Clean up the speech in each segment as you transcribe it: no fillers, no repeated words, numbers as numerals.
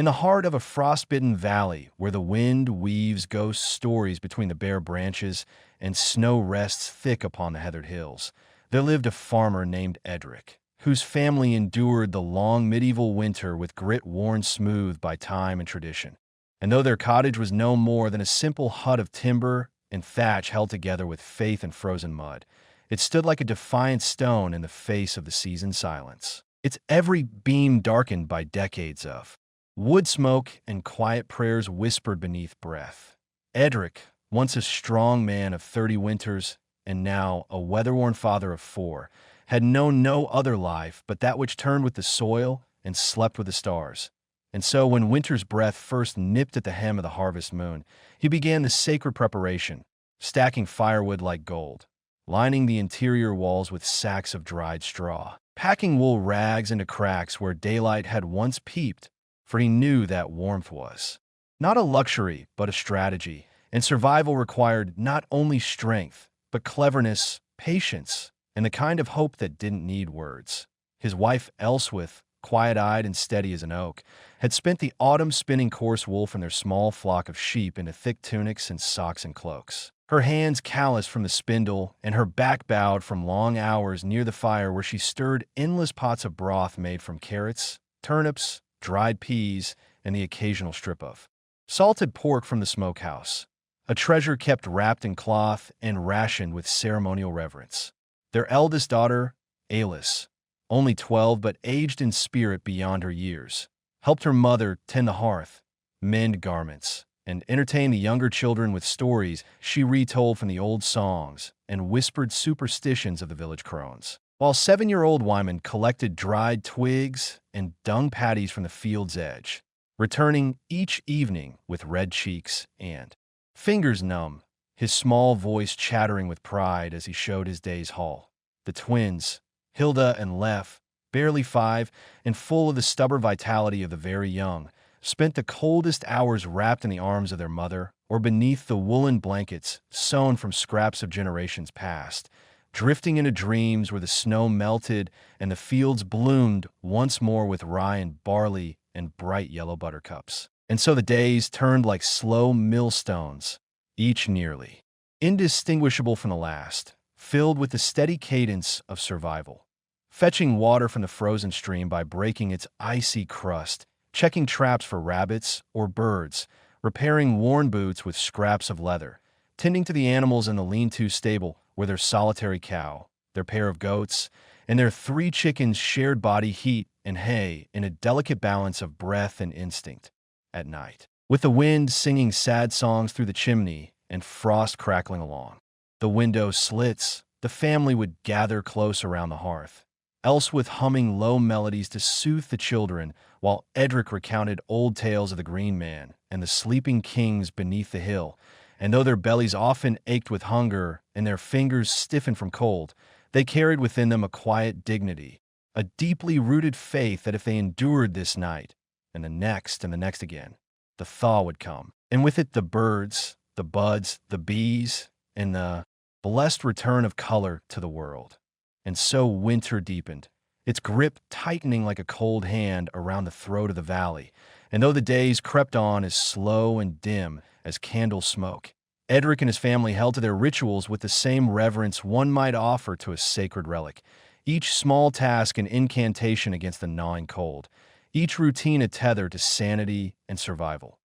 In the heart of a frostbitten valley where the wind weaves ghost stories between the bare branches and snow rests thick upon the heathered hills, there lived a farmer named Edric, whose family endured the long medieval winter with grit worn smooth by time and tradition. And though their cottage was no more than a simple hut of timber and thatch held together with faith and frozen mud, it stood like a defiant stone in the face of the seasoned silence, its every beam darkened by decades of wood smoke and quiet prayers whispered beneath breath. Edric, once a strong man of 30 winters and now a weather-worn father of 4, had known no other life but that which turned with the soil and slept with the stars. And so when winter's breath first nipped at the hem of the harvest moon, he began the sacred preparation, stacking firewood like gold, lining the interior walls with sacks of dried straw, packing wool rags into cracks where daylight had once peeped, for he knew that warmth was not a luxury, but a strategy, and survival required not only strength, but cleverness, patience, and the kind of hope that didn't need words. His wife, Elswith, quiet-eyed and steady as an oak, had spent the autumn spinning coarse wool from their small flock of sheep into thick tunics and socks and cloaks. Her hands calloused from the spindle, and her back bowed from long hours near the fire where she stirred endless pots of broth made from carrots, turnips, dried peas, and the occasional strip of salted pork from the smokehouse, a treasure kept wrapped in cloth and rationed with ceremonial reverence. Their eldest daughter, Alice, only 12 but aged in spirit beyond her years, helped her mother tend the hearth, mend garments, and entertain the younger children with stories she retold from the old songs and whispered superstitions of the village crones, while 7-year-old Wyman collected dried twigs and dung patties from the field's edge, returning each evening with red cheeks and fingers numb, his small voice chattering with pride as he showed his day's haul. The twins, Hilda and Lef, barely 5 and full of the stubborn vitality of the very young, spent the coldest hours wrapped in the arms of their mother or beneath the woolen blankets sewn from scraps of generations past, drifting into dreams where the snow melted and the fields bloomed once more with rye and barley and bright yellow buttercups. And so the days turned like slow millstones, each nearly indistinguishable from the last, filled with the steady cadence of survival. Fetching water from the frozen stream by breaking its icy crust, checking traps for rabbits or birds, repairing worn boots with scraps of leather, tending to the animals in the lean-to stable where their solitary cow, their pair of goats, and their 3 chickens shared body heat and hay in a delicate balance of breath and instinct. At night, with the wind singing sad songs through the chimney and frost crackling along the window slits, the family would gather close around the hearth, Elswith humming low melodies to soothe the children, while Edric recounted old tales of the Green Man and the sleeping kings beneath the hill. And though their bellies often ached with hunger and their fingers stiffened from cold, they carried within them a quiet dignity, a deeply rooted faith that if they endured this night, and the next again, the thaw would come, and with it the birds, the buds, the bees, and the blessed return of color to the world. And so winter deepened, its grip tightening like a cold hand around the throat of the valley, and though the days crept on as slow and dim as candle smoke, Edric and his family held to their rituals with the same reverence one might offer to a sacred relic, each small task an incantation against the gnawing cold, each routine a tether to sanity and survival.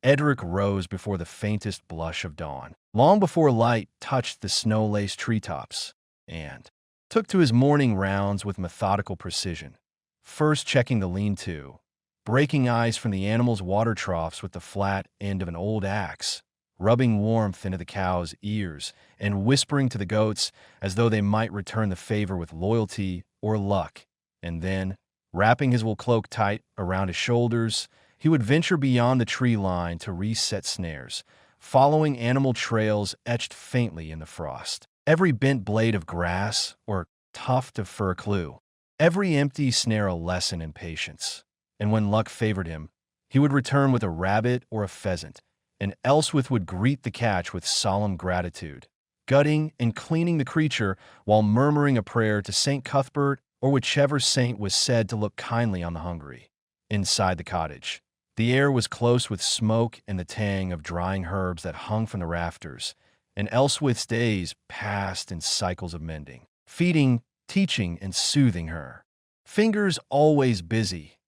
Edric rose before the faintest blush of dawn, long before light touched the snow-laced treetops, and took to his morning rounds with methodical precision, first checking the lean-to, breaking ice from the animals' water troughs with the flat end of an old axe, rubbing warmth into the cows' ears, and whispering to the goats as though they might return the favor with loyalty or luck, and then, wrapping his wool cloak tight around his shoulders, he would venture beyond the tree line to reset snares, following animal trails etched faintly in the frost. Every bent blade of grass or tuft of fir clue, every empty snare a lesson in patience. And when luck favored him, he would return with a rabbit or a pheasant, and Elswith would greet the catch with solemn gratitude, gutting and cleaning the creature while murmuring a prayer to St. Cuthbert or whichever saint was said to look kindly on the hungry. Inside the cottage, The air was close with smoke and the tang of drying herbs that hung from the rafters, and Elswith's days passed in cycles of mending, feeding, teaching, and soothing her. Fingers always busy,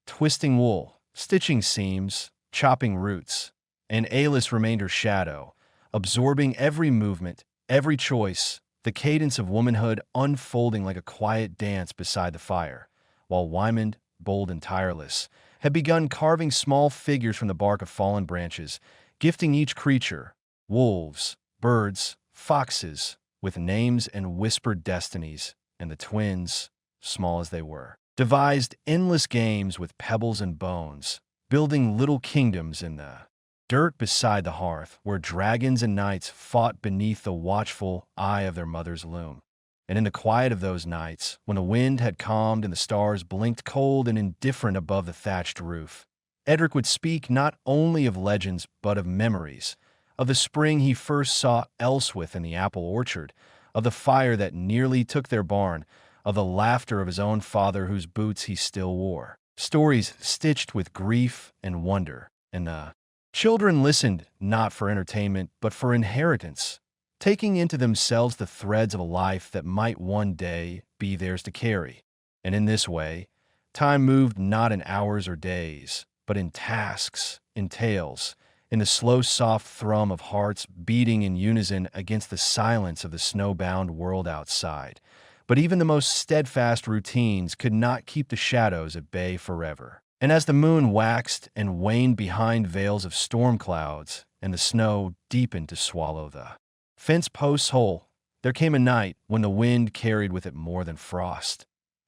twisting wool, stitching seams, chopping roots, and Alis remained her shadow, absorbing every movement, every choice, the cadence of womanhood unfolding like a quiet dance beside the fire, while Wymond, bold and tireless, had begun carving small figures from the bark of fallen branches, gifting each creature, wolves, birds, foxes, with names and whispered destinies, and the twins, small as they were, devised endless games with pebbles and bones, building little kingdoms in the dirt beside the hearth, where dragons and knights fought beneath the watchful eye of their mother's loom. And in the quiet of those nights, when the wind had calmed and the stars blinked cold and indifferent above the thatched roof, Edric would speak not only of legends but of memories, of the spring he first saw Elswith in the apple orchard, of the fire that nearly took their barn, of the laughter of his own father whose boots he still wore. Stories stitched with grief and wonder, and the children listened not for entertainment but for inheritance, taking into themselves the threads of a life that might one day be theirs to carry. And in this way, time moved not in hours or days, but in tasks, in tales, in the slow, soft thrum of hearts beating in unison against the silence of the snow-bound world outside. But even the most steadfast routines could not keep the shadows at bay forever. And as the moon waxed and waned behind veils of storm clouds, and the snow deepened to swallow the fence posts whole, there came a night when the wind carried with it more than frost.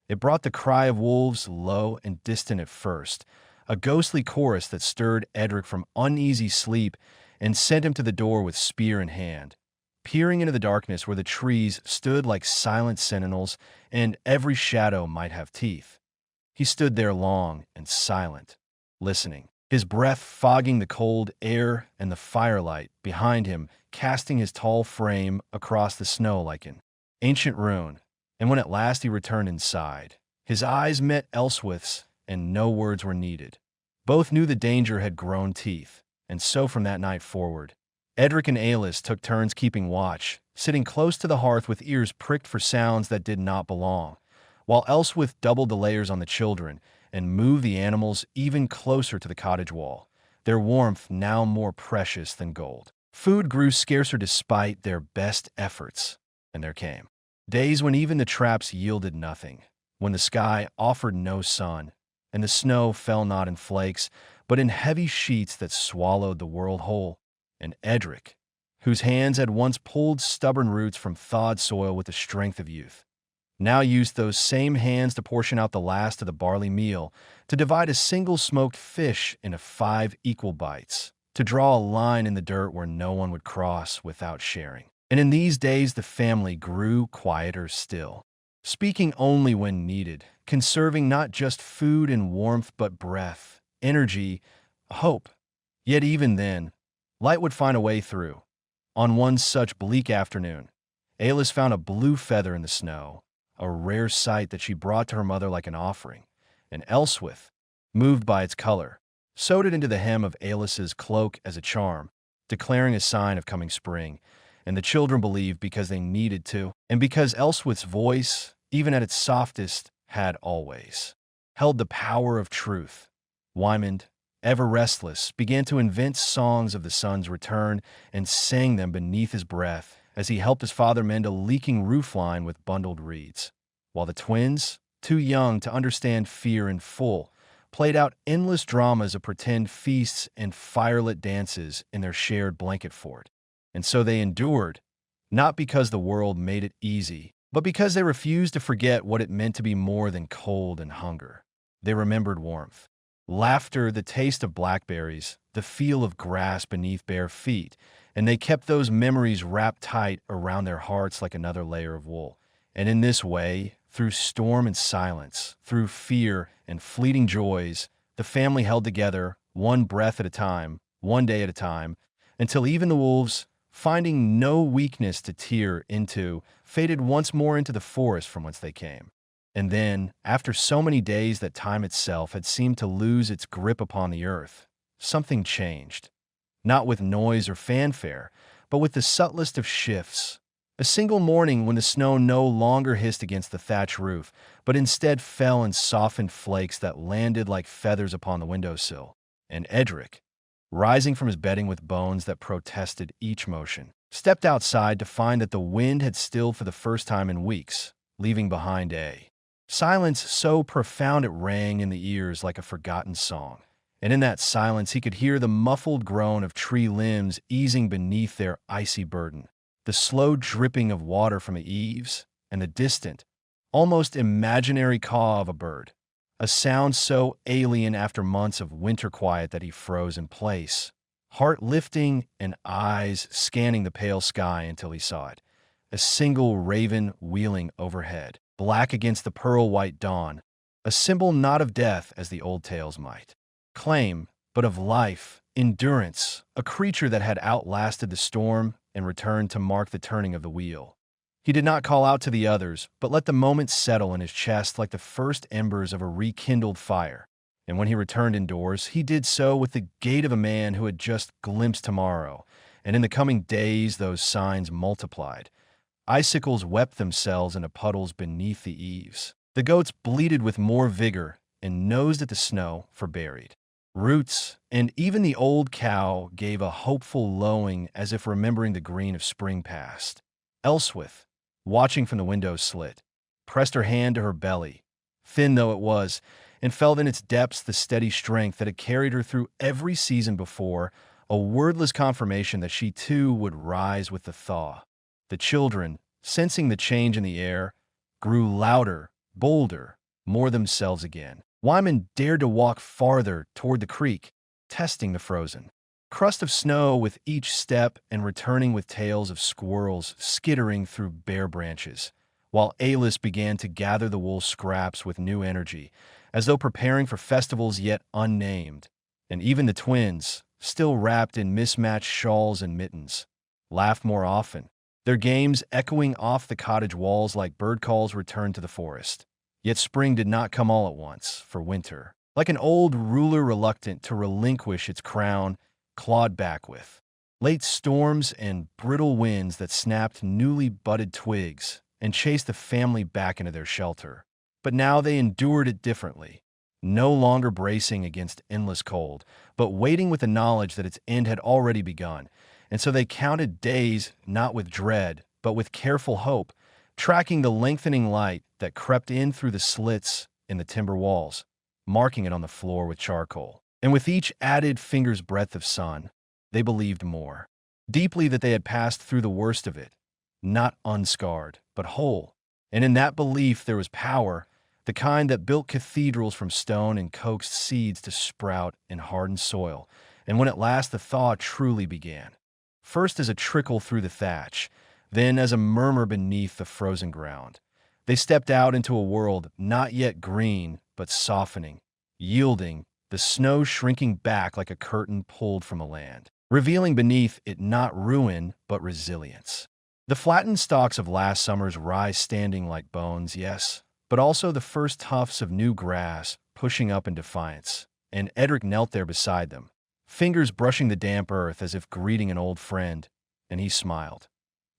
It brought the cry of wolves low and distant at first, a ghostly chorus that stirred Edric from uneasy sleep and sent him to the door with spear in hand, peering into the darkness where the trees stood like silent sentinels and every shadow might have teeth. He stood there long and silent, listening, his breath fogging the cold air and the firelight behind him, casting his tall frame across the snow like an ancient rune. And when at last he returned inside, his eyes met Elswith's, and no words were needed. Both knew the danger had grown teeth, and so from that night forward, Edric and Alis took turns keeping watch, sitting close to the hearth with ears pricked for sounds that did not belong, while Elswith doubled the layers on the children and moved the animals even closer to the cottage wall, their warmth now more precious than gold. Food grew scarcer despite their best efforts, and there came days when even the traps yielded nothing, when the sky offered no sun, and the snow fell not in flakes, but in heavy sheets that swallowed the world whole. And Edric, whose hands had once pulled stubborn roots from thawed soil with the strength of youth, now used those same hands to portion out the last of the barley meal, to divide a single smoked fish into 5 equal bites, to draw a line in the dirt where no one would cross without sharing. And in these days the family grew quieter still, speaking only when needed, conserving not just food and warmth but breath, energy, hope. Yet even then, light would find a way through. On one such bleak afternoon, Alis found a blue feather in the snow, a rare sight that she brought to her mother like an offering, and Elswith, moved by its color, sewed it into the hem of Alis's cloak as a charm, declaring a sign of coming spring. And the children believed because they needed to, and because Elswith's voice, even at its softest, had always held the power of truth. Wymond, ever restless, began to invent songs of the sun's return and sang them beneath his breath as he helped his father mend a leaking roofline with bundled reeds, while the twins, too young to understand fear in full, played out endless dramas of pretend feasts and firelit dances in their shared blanket fort. And so they endured, not because the world made it easy, but because they refused to forget what it meant to be more than cold and hunger. They remembered warmth, laughter, the taste of blackberries, the feel of grass beneath bare feet, and they kept those memories wrapped tight around their hearts like another layer of wool. And in this way, through storm and silence, through fear and fleeting joys, the family held together, one breath at a time, one day at a time, until even the wolves, finding no weakness to tear into, faded once more into the forest from whence they came. And then, after so many days that time itself had seemed to lose its grip upon the earth, something changed. Not with noise or fanfare, but with the subtlest of shifts. A single morning when the snow no longer hissed against the thatch roof, but instead fell in softened flakes that landed like feathers upon the windowsill. And Edric, rising from his bedding with bones that protested each motion, stepped outside to find that the wind had stilled for the first time in weeks, leaving behind a silence so profound it rang in the ears like a forgotten song. And in that silence he could hear the muffled groan of tree limbs easing beneath their icy burden, the slow dripping of water from the eaves, and the distant, almost imaginary caw of a bird, a sound so alien after months of winter quiet that he froze in place, heart lifting and eyes scanning the pale sky until he saw it, a single raven wheeling overhead, black against the pearl-white dawn, a symbol not of death as the old tales might claim, but of life, endurance, a creature that had outlasted the storm and returned to mark the turning of the wheel. He did not call out to the others, but let the moment settle in his chest like the first embers of a rekindled fire. And when he returned indoors, he did so with the gait of a man who had just glimpsed tomorrow, and in the coming days those signs multiplied. Icicles wept themselves into puddles beneath the eaves. The goats bleated with more vigor and nosed at the snow for buried roots, and even the old cow gave a hopeful lowing as if remembering the green of spring past. Elswith, watching from the window slit, pressed her hand to her belly, thin though it was, and felt in its depths the steady strength that had carried her through every season before, a wordless confirmation that she too would rise with the thaw. The children, sensing the change in the air, grew louder, bolder, more themselves again. Wyman dared to walk farther toward the creek, testing the frozen crust of snow with each step and returning with tales of squirrels skittering through bare branches, while Alice began to gather the wool scraps with new energy, as though preparing for festivals yet unnamed. And even the twins, still wrapped in mismatched shawls and mittens, laughed more often, their games echoing off the cottage walls like bird calls returned to the forest. Yet spring did not come all at once, for winter, like an old ruler reluctant to relinquish its crown, clawed back with late storms and brittle winds that snapped newly budded twigs and chased the family back into their shelter. But now they endured it differently, no longer bracing against endless cold, but waiting with the knowledge that its end had already begun. And so they counted days not with dread, but with careful hope, tracking the lengthening light that crept in through the slits in the timber walls, marking it on the floor with charcoal. And with each added finger's breadth of sun, they believed more deeply that they had passed through the worst of it, not unscarred, but whole. And in that belief there was power, the kind that built cathedrals from stone and coaxed seeds to sprout in hardened soil. And when at last the thaw truly began, first as a trickle through the thatch, then as a murmur beneath the frozen ground, they stepped out into a world not yet green, but softening, yielding, the snow shrinking back like a curtain pulled from a land, revealing beneath it not ruin, but resilience. The flattened stalks of last summer's rye standing like bones, yes, but also the first tufts of new grass pushing up in defiance, and Edric knelt there beside them, fingers brushing the damp earth as if greeting an old friend, and he smiled.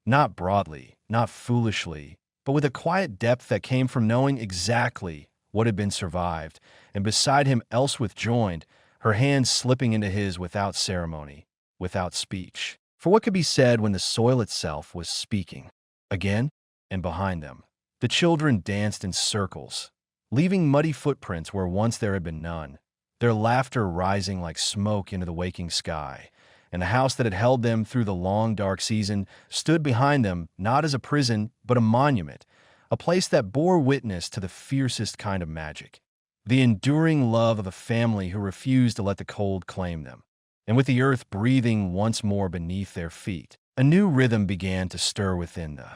Not broadly, not foolishly, but with a quiet depth that came from knowing exactly what had been survived, and beside him Elswith joined, her hands slipping into his without ceremony, without speech. For what could be said when the soil itself was speaking? Again, and behind them, the children danced in circles, leaving muddy footprints where once there had been none, their laughter rising like smoke into the waking sky. And the house that had held them through the long, dark season stood behind them not as a prison, but a monument, a place that bore witness to the fiercest kind of magic, the enduring love of a family who refused to let the cold claim them. And with the earth breathing once more beneath their feet, a new rhythm began to stir within the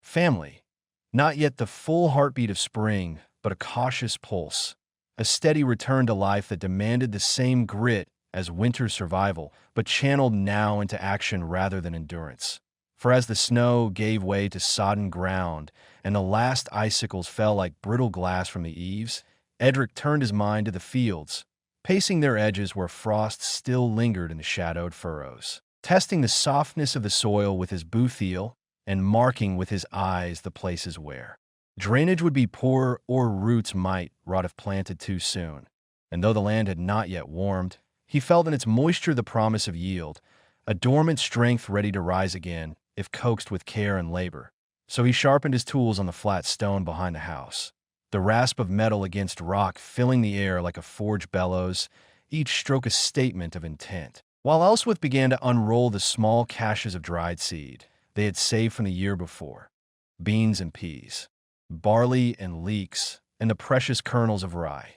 family. Not yet the full heartbeat of spring, but a cautious pulse, a steady return to life that demanded the same grit as winter's survival, but channeled now into action rather than endurance. For as the snow gave way to sodden ground and the last icicles fell like brittle glass from the eaves, Edric turned his mind to the fields, pacing their edges where frost still lingered in the shadowed furrows, testing the softness of the soil with his boot heel and marking with his eyes the places where drainage would be poor or roots might rot if planted too soon. And though the land had not yet warmed, he felt in its moisture the promise of yield, a dormant strength ready to rise again if coaxed with care and labor. So he sharpened his tools on the flat stone behind the house, the rasp of metal against rock filling the air like a forged bellows, each stroke a statement of intent. While Elswith began to unroll the small caches of dried seed they had saved from the year before, beans and peas, barley and leeks, and the precious kernels of rye,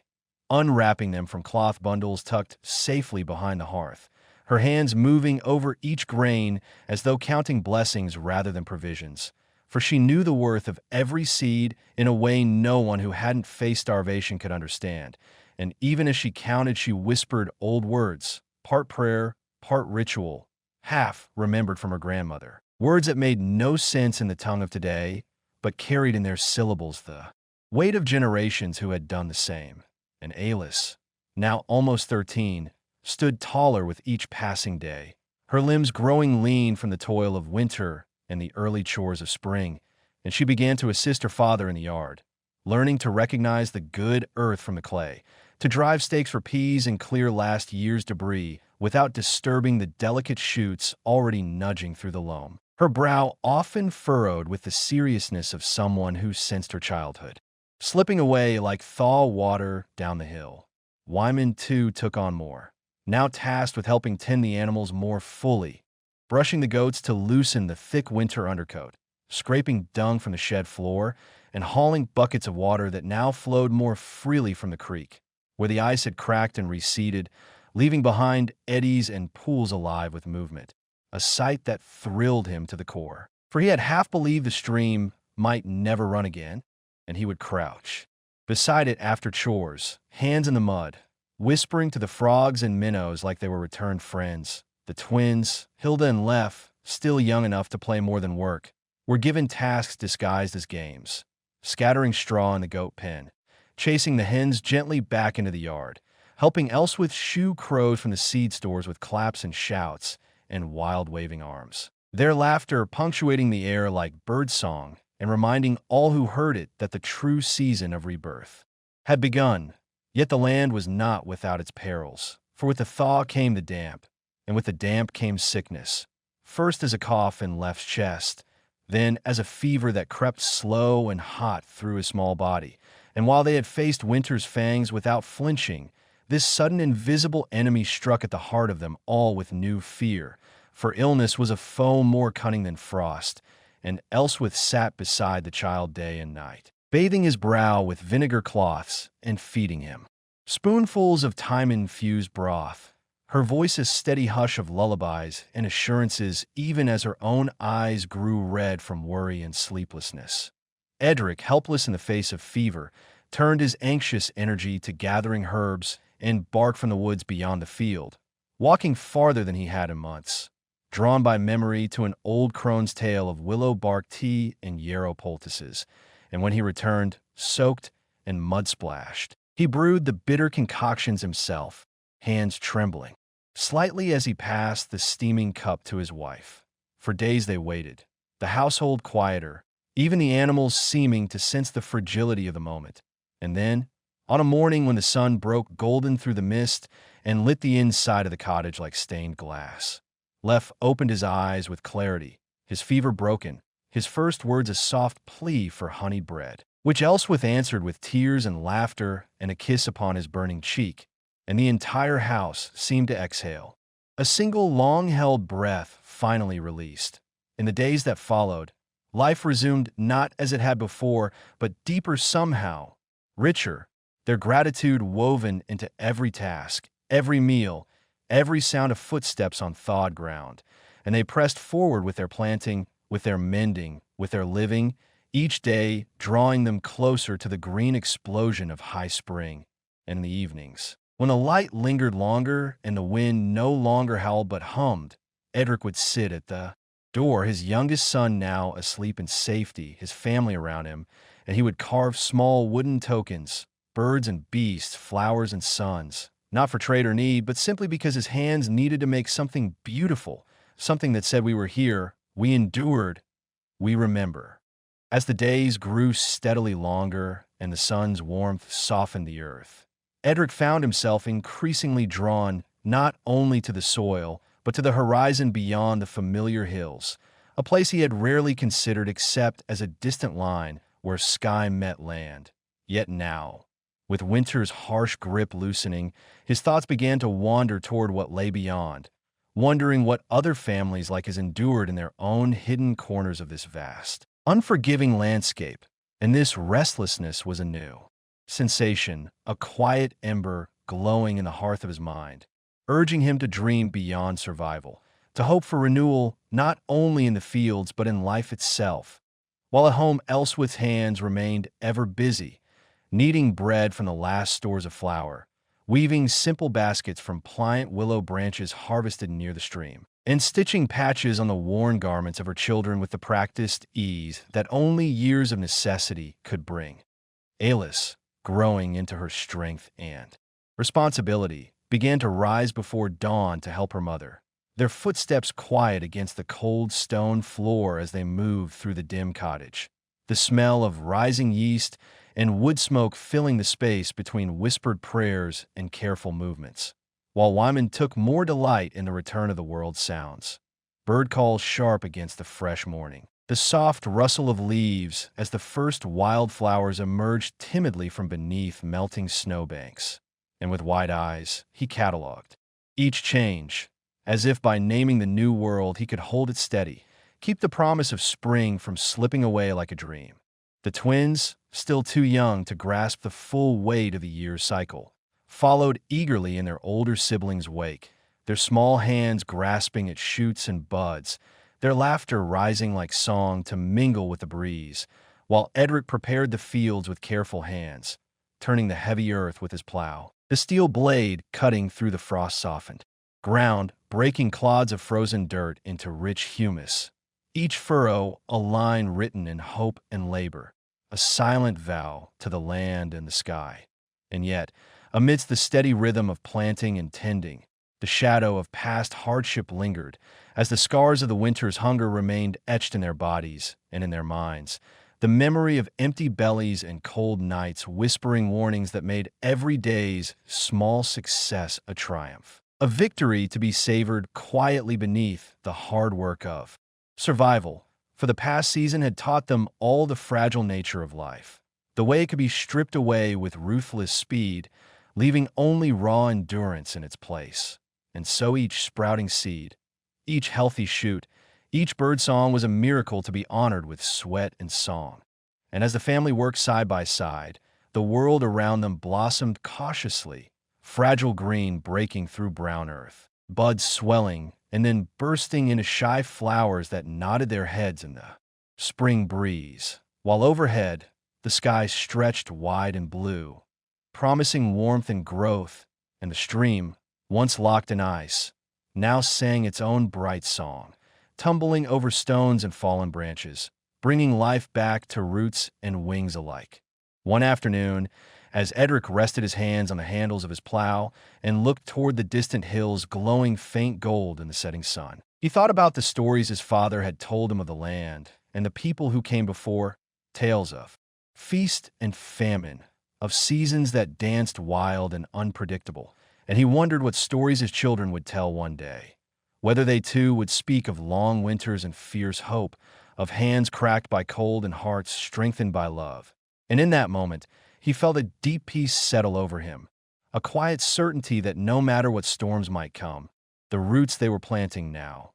unwrapping them from cloth bundles tucked safely behind the hearth, her hands moving over each grain as though counting blessings rather than provisions. For she knew the worth of every seed in a way no one who hadn't faced starvation could understand. And even as she counted, she whispered old words, part prayer, part ritual, half remembered from her grandmother. Words that made no sense in the tongue of today, but carried in their syllables the weight of generations who had done the same. And Alice, now almost 13, stood taller with each passing day, her limbs growing lean from the toil of winter and the early chores of spring, and she began to assist her father in the yard, learning to recognize the good earth from the clay, to drive stakes for peas and clear last year's debris without disturbing the delicate shoots already nudging through the loam. Her brow often furrowed with the seriousness of someone who sensed her childhood, slipping away like thaw water down the hill. Wyman, too, took on more, now tasked with helping tend the animals more fully, brushing the goats to loosen the thick winter undercoat, scraping dung from the shed floor, and hauling buckets of water that now flowed more freely from the creek, where the ice had cracked and receded, leaving behind eddies and pools alive with movement, a sight that thrilled him to the core. For he had half believed the stream might never run again, and he would crouch beside it after chores, hands in the mud, whispering to the frogs and minnows like they were returned friends. The twins, Hilda and Lef, still young enough to play more than work, were given tasks disguised as games, scattering straw in the goat pen, chasing the hens gently back into the yard, helping Elswith shoo crows from the seed stores with claps and shouts and wild waving arms, their laughter punctuating the air like birdsong and reminding all who heard it that the true season of rebirth had begun. Yet the land was not without its perils, for with the thaw came the damp, and with the damp came sickness, first as a cough in Lef's chest, then as a fever that crept slow and hot through his small body. And while they had faced winter's fangs without flinching, this sudden invisible enemy struck at the heart of them all with new fear, for illness was a foe more cunning than frost, and Elswith sat beside the child day and night, bathing his brow with vinegar cloths and feeding him spoonfuls of thyme-infused broth, her voice a steady hush of lullabies and assurances even as her own eyes grew red from worry and sleeplessness. Edric, helpless in the face of fever, turned his anxious energy to gathering herbs and bark from the woods beyond the field, walking farther than he had in months, drawn by memory to an old crone's tale of willow bark tea and yarrow poultices. And when he returned, soaked and mud-splashed, he brewed the bitter concoctions himself, hands trembling, slightly as he passed the steaming cup to his wife. For days they waited, the household quieter, even the animals seeming to sense the fragility of the moment. And then, on a morning when the sun broke golden through the mist and lit the inside of the cottage like stained glass, Lef opened his eyes with clarity, his fever broken, his first words a soft plea for honeyed bread, which Elswith answered with tears and laughter and a kiss upon his burning cheek, and the entire house seemed to exhale. A single long-held breath finally released. In the days that followed, life resumed not as it had before, but deeper somehow, richer, their gratitude woven into every task, every meal, every sound of footsteps on thawed ground, and they pressed forward with their planting, with their mending, with their living, each day drawing them closer to the green explosion of high spring. And in the evenings, when the light lingered longer and the wind no longer howled but hummed, Edric would sit at the door, his youngest son now asleep in safety, his family around him, and he would carve small wooden tokens, birds and beasts, flowers and suns, not for trade or need, but simply because his hands needed to make something beautiful, something that said we were here, we endured, we remember. As the days grew steadily longer and the sun's warmth softened the earth, Edric found himself increasingly drawn not only to the soil, but to the horizon beyond the familiar hills, a place he had rarely considered except as a distant line where sky met land. Yet now, with winter's harsh grip loosening, his thoughts began to wander toward what lay beyond, wondering what other families like his endured in their own hidden corners of this vast, unforgiving landscape. And this restlessness was a new sensation, a quiet ember glowing in the hearth of his mind, urging him to dream beyond survival, to hope for renewal not only in the fields but in life itself. While at home, Elswith's hands remained ever busy, kneading bread from the last stores of flour, weaving simple baskets from pliant willow branches harvested near the stream, and stitching patches on the worn garments of her children with the practiced ease that only years of necessity could bring. Alice, growing into her strength and responsibility, began to rise before dawn to help her mother, their footsteps quiet against the cold stone floor as they moved through the dim cottage, the smell of rising yeast and wood smoke filling the space between whispered prayers and careful movements, while Wyman took more delight in the return of the world's sounds. Bird calls sharp against the fresh morning, the soft rustle of leaves as the first wildflowers emerged timidly from beneath melting snowbanks. And with wide eyes, he catalogued each change, as if by naming the new world he could hold it steady, keep the promise of spring from slipping away like a dream. The twins, still too young to grasp the full weight of the year's cycle, followed eagerly in their older siblings' wake, their small hands grasping at shoots and buds, their laughter rising like song to mingle with the breeze, while Edric prepared the fields with careful hands, turning the heavy earth with his plow, the steel blade cutting through the frost-softened ground, breaking clods of frozen dirt into rich humus, each furrow a line written in hope and labor, a silent vow to the land and the sky. And yet, amidst the steady rhythm of planting and tending, the shadow of past hardship lingered, as the scars of the winter's hunger remained etched in their bodies and in their minds, the memory of empty bellies and cold nights whispering warnings that made every day's small success a triumph, a victory to be savored quietly beneath the hard work of survival. For the past season had taught them all the fragile nature of life, the way it could be stripped away with ruthless speed, leaving only raw endurance in its place. And so each sprouting seed, each healthy shoot, each birdsong was a miracle to be honored with sweat and song. And as the family worked side by side, the world around them blossomed cautiously, fragile green breaking through brown earth, buds swelling and then bursting into shy flowers that nodded their heads in the spring breeze, while overhead the sky stretched wide and blue, promising warmth and growth, and the stream, once locked in ice, now sang its own bright song, tumbling over stones and fallen branches, bringing life back to roots and wings alike. One afternoon, as Edric rested his hands on the handles of his plow and looked toward the distant hills glowing faint gold in the setting sun, he thought about the stories his father had told him of the land and the people who came before, tales of feast and famine, of seasons that danced wild and unpredictable, and he wondered what stories his children would tell one day, whether they too would speak of long winters and fierce hope, of hands cracked by cold and hearts strengthened by love. And in that moment, he felt a deep peace settle over him, a quiet certainty that no matter what storms might come, the roots they were planting now,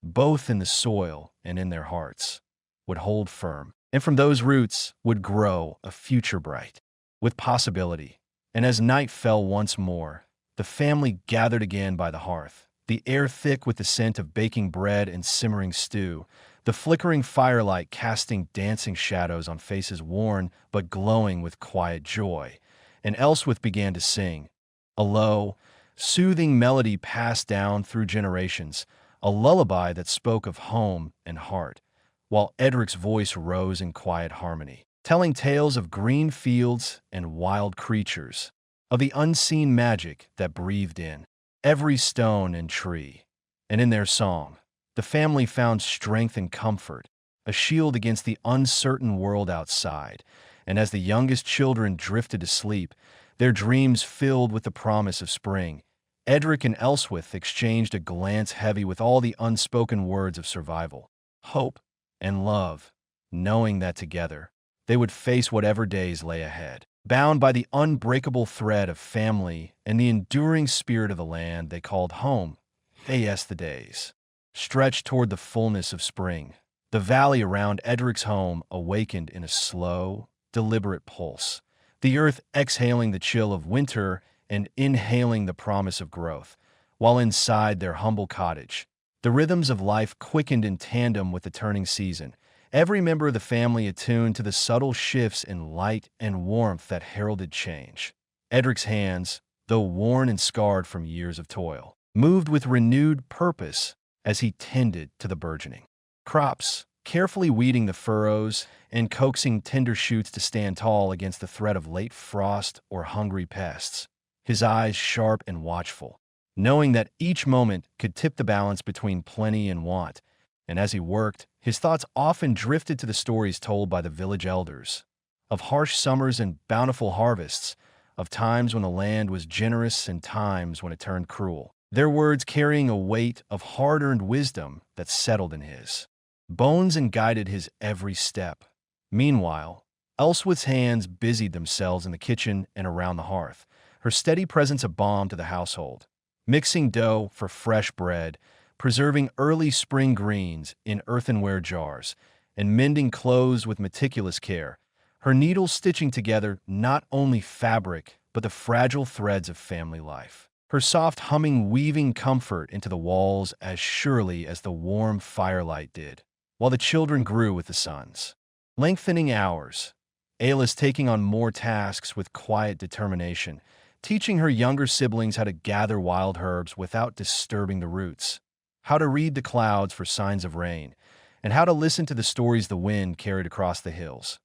both in the soil and in their hearts, would hold firm, and from those roots would grow a future bright, with possibility. And as night fell once more, the family gathered again by the hearth, the air thick with the scent of baking bread and simmering stew, the flickering firelight casting dancing shadows on faces worn but glowing with quiet joy. And Elswith began to sing, a low, soothing melody passed down through generations, a lullaby that spoke of home and heart, while Edric's voice rose in quiet harmony, telling tales of green fields and wild creatures, of the unseen magic that breathed in every stone and tree. And in their song, the family found strength and comfort, a shield against the uncertain world outside. And as the youngest children drifted to sleep, their dreams filled with the promise of spring, Edric and Elswith exchanged a glance heavy with all the unspoken words of survival, hope, and love, knowing that together they would face whatever days lay ahead. Bound by the unbreakable thread of family and the enduring spirit of the land they called home, the days stretched toward the fullness of spring. The valley around Edric's home awakened in a slow, deliberate pulse, the earth exhaling the chill of winter and inhaling the promise of growth, while inside their humble cottage, the rhythms of life quickened in tandem with the turning season, every member of the family attuned to the subtle shifts in light and warmth that heralded change. Edric's hands, though worn and scarred from years of toil, moved with renewed purpose as he tended to the burgeoning crops, carefully weeding the furrows and coaxing tender shoots to stand tall against the threat of late frost or hungry pests, his eyes sharp and watchful, knowing that each moment could tip the balance between plenty and want. And as he worked, his thoughts often drifted to the stories told by the village elders, of harsh summers and bountiful harvests, of times when the land was generous and times when it turned cruel, their words carrying a weight of hard-earned wisdom that settled in his bones and guided his every step. Meanwhile, Elswith's hands busied themselves in the kitchen and around the hearth, her steady presence a balm to the household, mixing dough for fresh bread, preserving early spring greens in earthenware jars, and mending clothes with meticulous care, her needles stitching together not only fabric but the fragile threads of family life, her soft humming weaving comfort into the walls as surely as the warm firelight did, while the children grew with the suns. Lengthening hours, Ayla's taking on more tasks with quiet determination, teaching her younger siblings how to gather wild herbs without disturbing the roots, how to read the clouds for signs of rain, and how to listen to the stories the wind carried across the hills.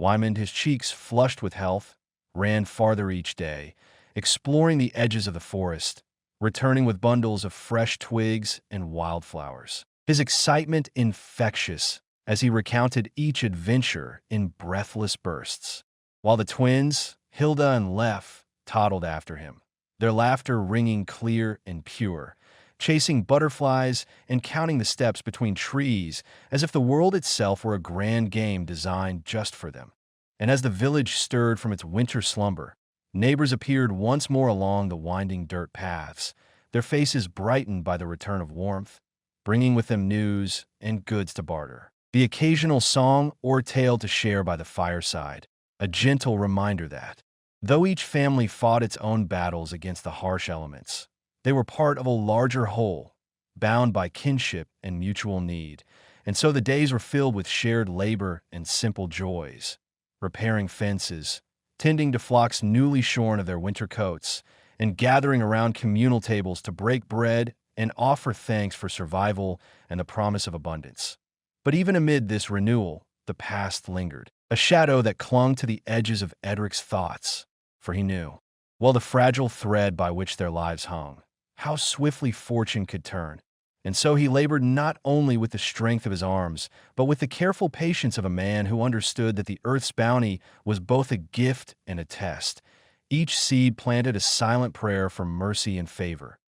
Wymond, his cheeks flushed with health, ran farther each day, exploring the edges of the forest, returning with bundles of fresh twigs and wildflowers, his excitement infectious as he recounted each adventure in breathless bursts, while the twins, Hilda and Lef, toddled after him, their laughter ringing clear and pure, chasing butterflies and counting the steps between trees as if the world itself were a grand game designed just for them. And as the village stirred from its winter slumber, neighbors appeared once more along the winding dirt paths, their faces brightened by the return of warmth, bringing with them news and goods to barter. The occasional song or tale to share by the fireside, a gentle reminder that, though each family fought its own battles against the harsh elements, they were part of a larger whole, bound by kinship and mutual need, and so the days were filled with shared labor and simple joys, repairing fences, tending to flocks newly shorn of their winter coats, and gathering around communal tables to break bread and offer thanks for survival and the promise of abundance. But even amid this renewal, the past lingered, a shadow that clung to the edges of Edric's thoughts, for he knew, well, the fragile thread by which their lives hung, how swiftly fortune could turn. And so he labored not only with the strength of his arms, but with the careful patience of a man who understood that the earth's bounty was both a gift and a test. Each seed planted a silent prayer for mercy and favor.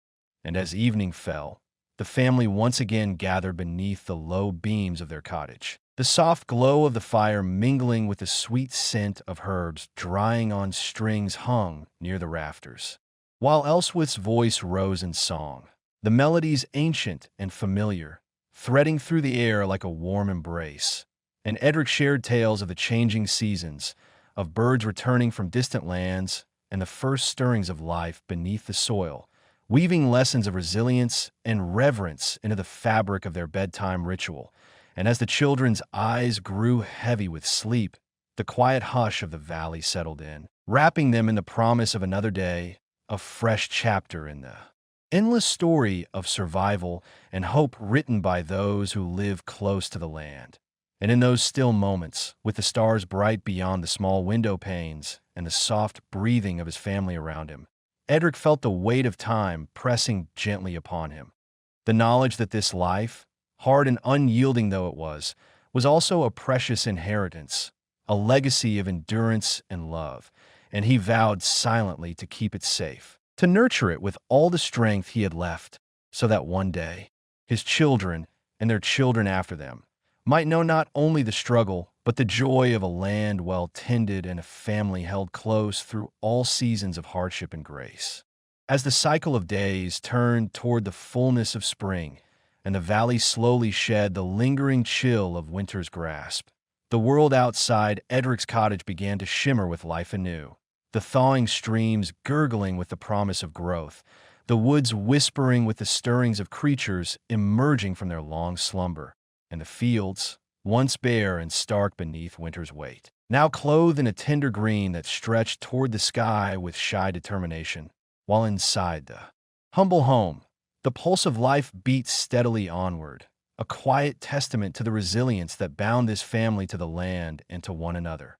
And as evening fell, the family once again gathered beneath the low beams of their cottage, the soft glow of the fire mingling with the sweet scent of herbs drying on strings hung near the rafters. While Elswith's voice rose in song, the melodies ancient and familiar, threading through the air like a warm embrace, and Edric shared tales of the changing seasons, of birds returning from distant lands, and the first stirrings of life beneath the soil, weaving lessons of resilience and reverence into the fabric of their bedtime ritual. And as the children's eyes grew heavy with sleep, the quiet hush of the valley settled in, wrapping them in the promise of another day, a fresh chapter in the endless story of survival and hope written by those who live close to the land. And in those still moments, with the stars bright beyond the small window panes and the soft breathing of his family around him, Edric felt the weight of time pressing gently upon him. The knowledge that this life, hard and unyielding though it was also a precious inheritance, a legacy of endurance and love, and he vowed silently to keep it safe, to nurture it with all the strength he had left, so that one day, his children and their children after them might know not only the struggle, but the joy of a land well tended and a family held close through all seasons of hardship and grace. As the cycle of days turned toward the fullness of spring, and the valley slowly shed the lingering chill of winter's grasp, the world outside Edric's cottage began to shimmer with life anew. The thawing streams gurgling with the promise of growth, the woods whispering with the stirrings of creatures emerging from their long slumber, and the fields, once bare and stark beneath winter's weight, now clothed in a tender green that stretched toward the sky with shy determination, while inside the humble home, the pulse of life beat steadily onward, a quiet testament to the resilience that bound this family to the land and to one another.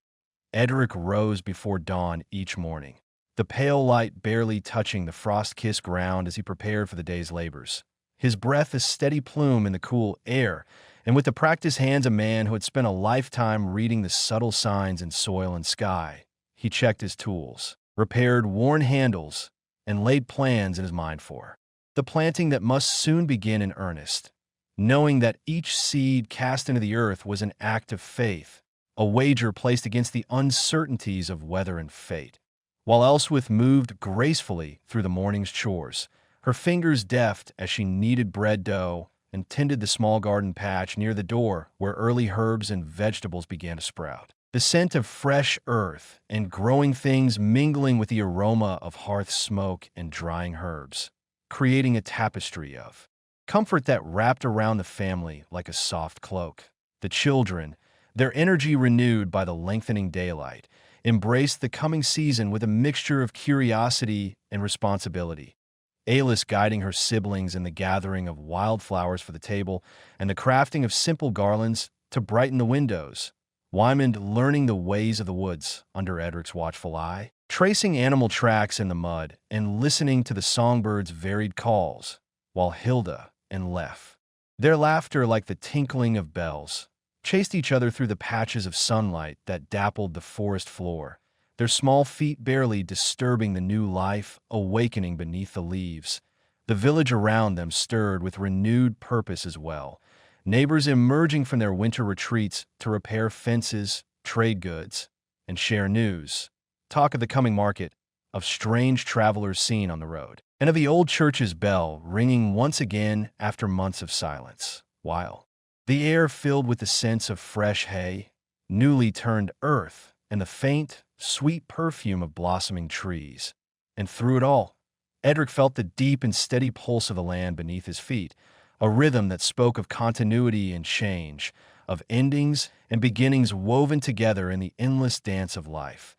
Edric rose before dawn each morning, the pale light barely touching the frost-kissed ground as he prepared for the day's labors. His breath a steady plume in the cool air, and with the practiced hands of a man who had spent a lifetime reading the subtle signs in soil and sky, he checked his tools, repaired worn handles, and laid plans in his mind for the planting that must soon begin in earnest, knowing that each seed cast into the earth was an act of faith, a wager placed against the uncertainties of weather and fate. While Elswith moved gracefully through the morning's chores, her fingers deft as she kneaded bread dough and tended the small garden patch near the door where early herbs and vegetables began to sprout. The scent of fresh earth and growing things mingling with the aroma of hearth smoke and drying herbs, creating a tapestry of comfort that wrapped around the family like a soft cloak. The children, their energy renewed by the lengthening daylight, embraced the coming season with a mixture of curiosity and responsibility. Alice guiding her siblings in the gathering of wildflowers for the table and the crafting of simple garlands to brighten the windows. Wymond learning the ways of the woods under Edric's watchful eye, tracing animal tracks in the mud and listening to the songbirds' varied calls, while Hilda and Leff, their laughter like the tinkling of bells, chased each other through the patches of sunlight that dappled the forest floor, their small feet barely disturbing the new life awakening beneath the leaves. The village around them stirred with renewed purpose as well, neighbors emerging from their winter retreats to repair fences, trade goods, and share news, talk of the coming market, of strange travelers seen on the road, and of the old church's bell ringing once again after months of silence, while the air filled with the scents of fresh hay, newly turned earth, and the faint, sweet perfume of blossoming trees. And through it all, Edric felt the deep and steady pulse of the land beneath his feet, a rhythm that spoke of continuity and change, of endings and beginnings woven together in the endless dance of life.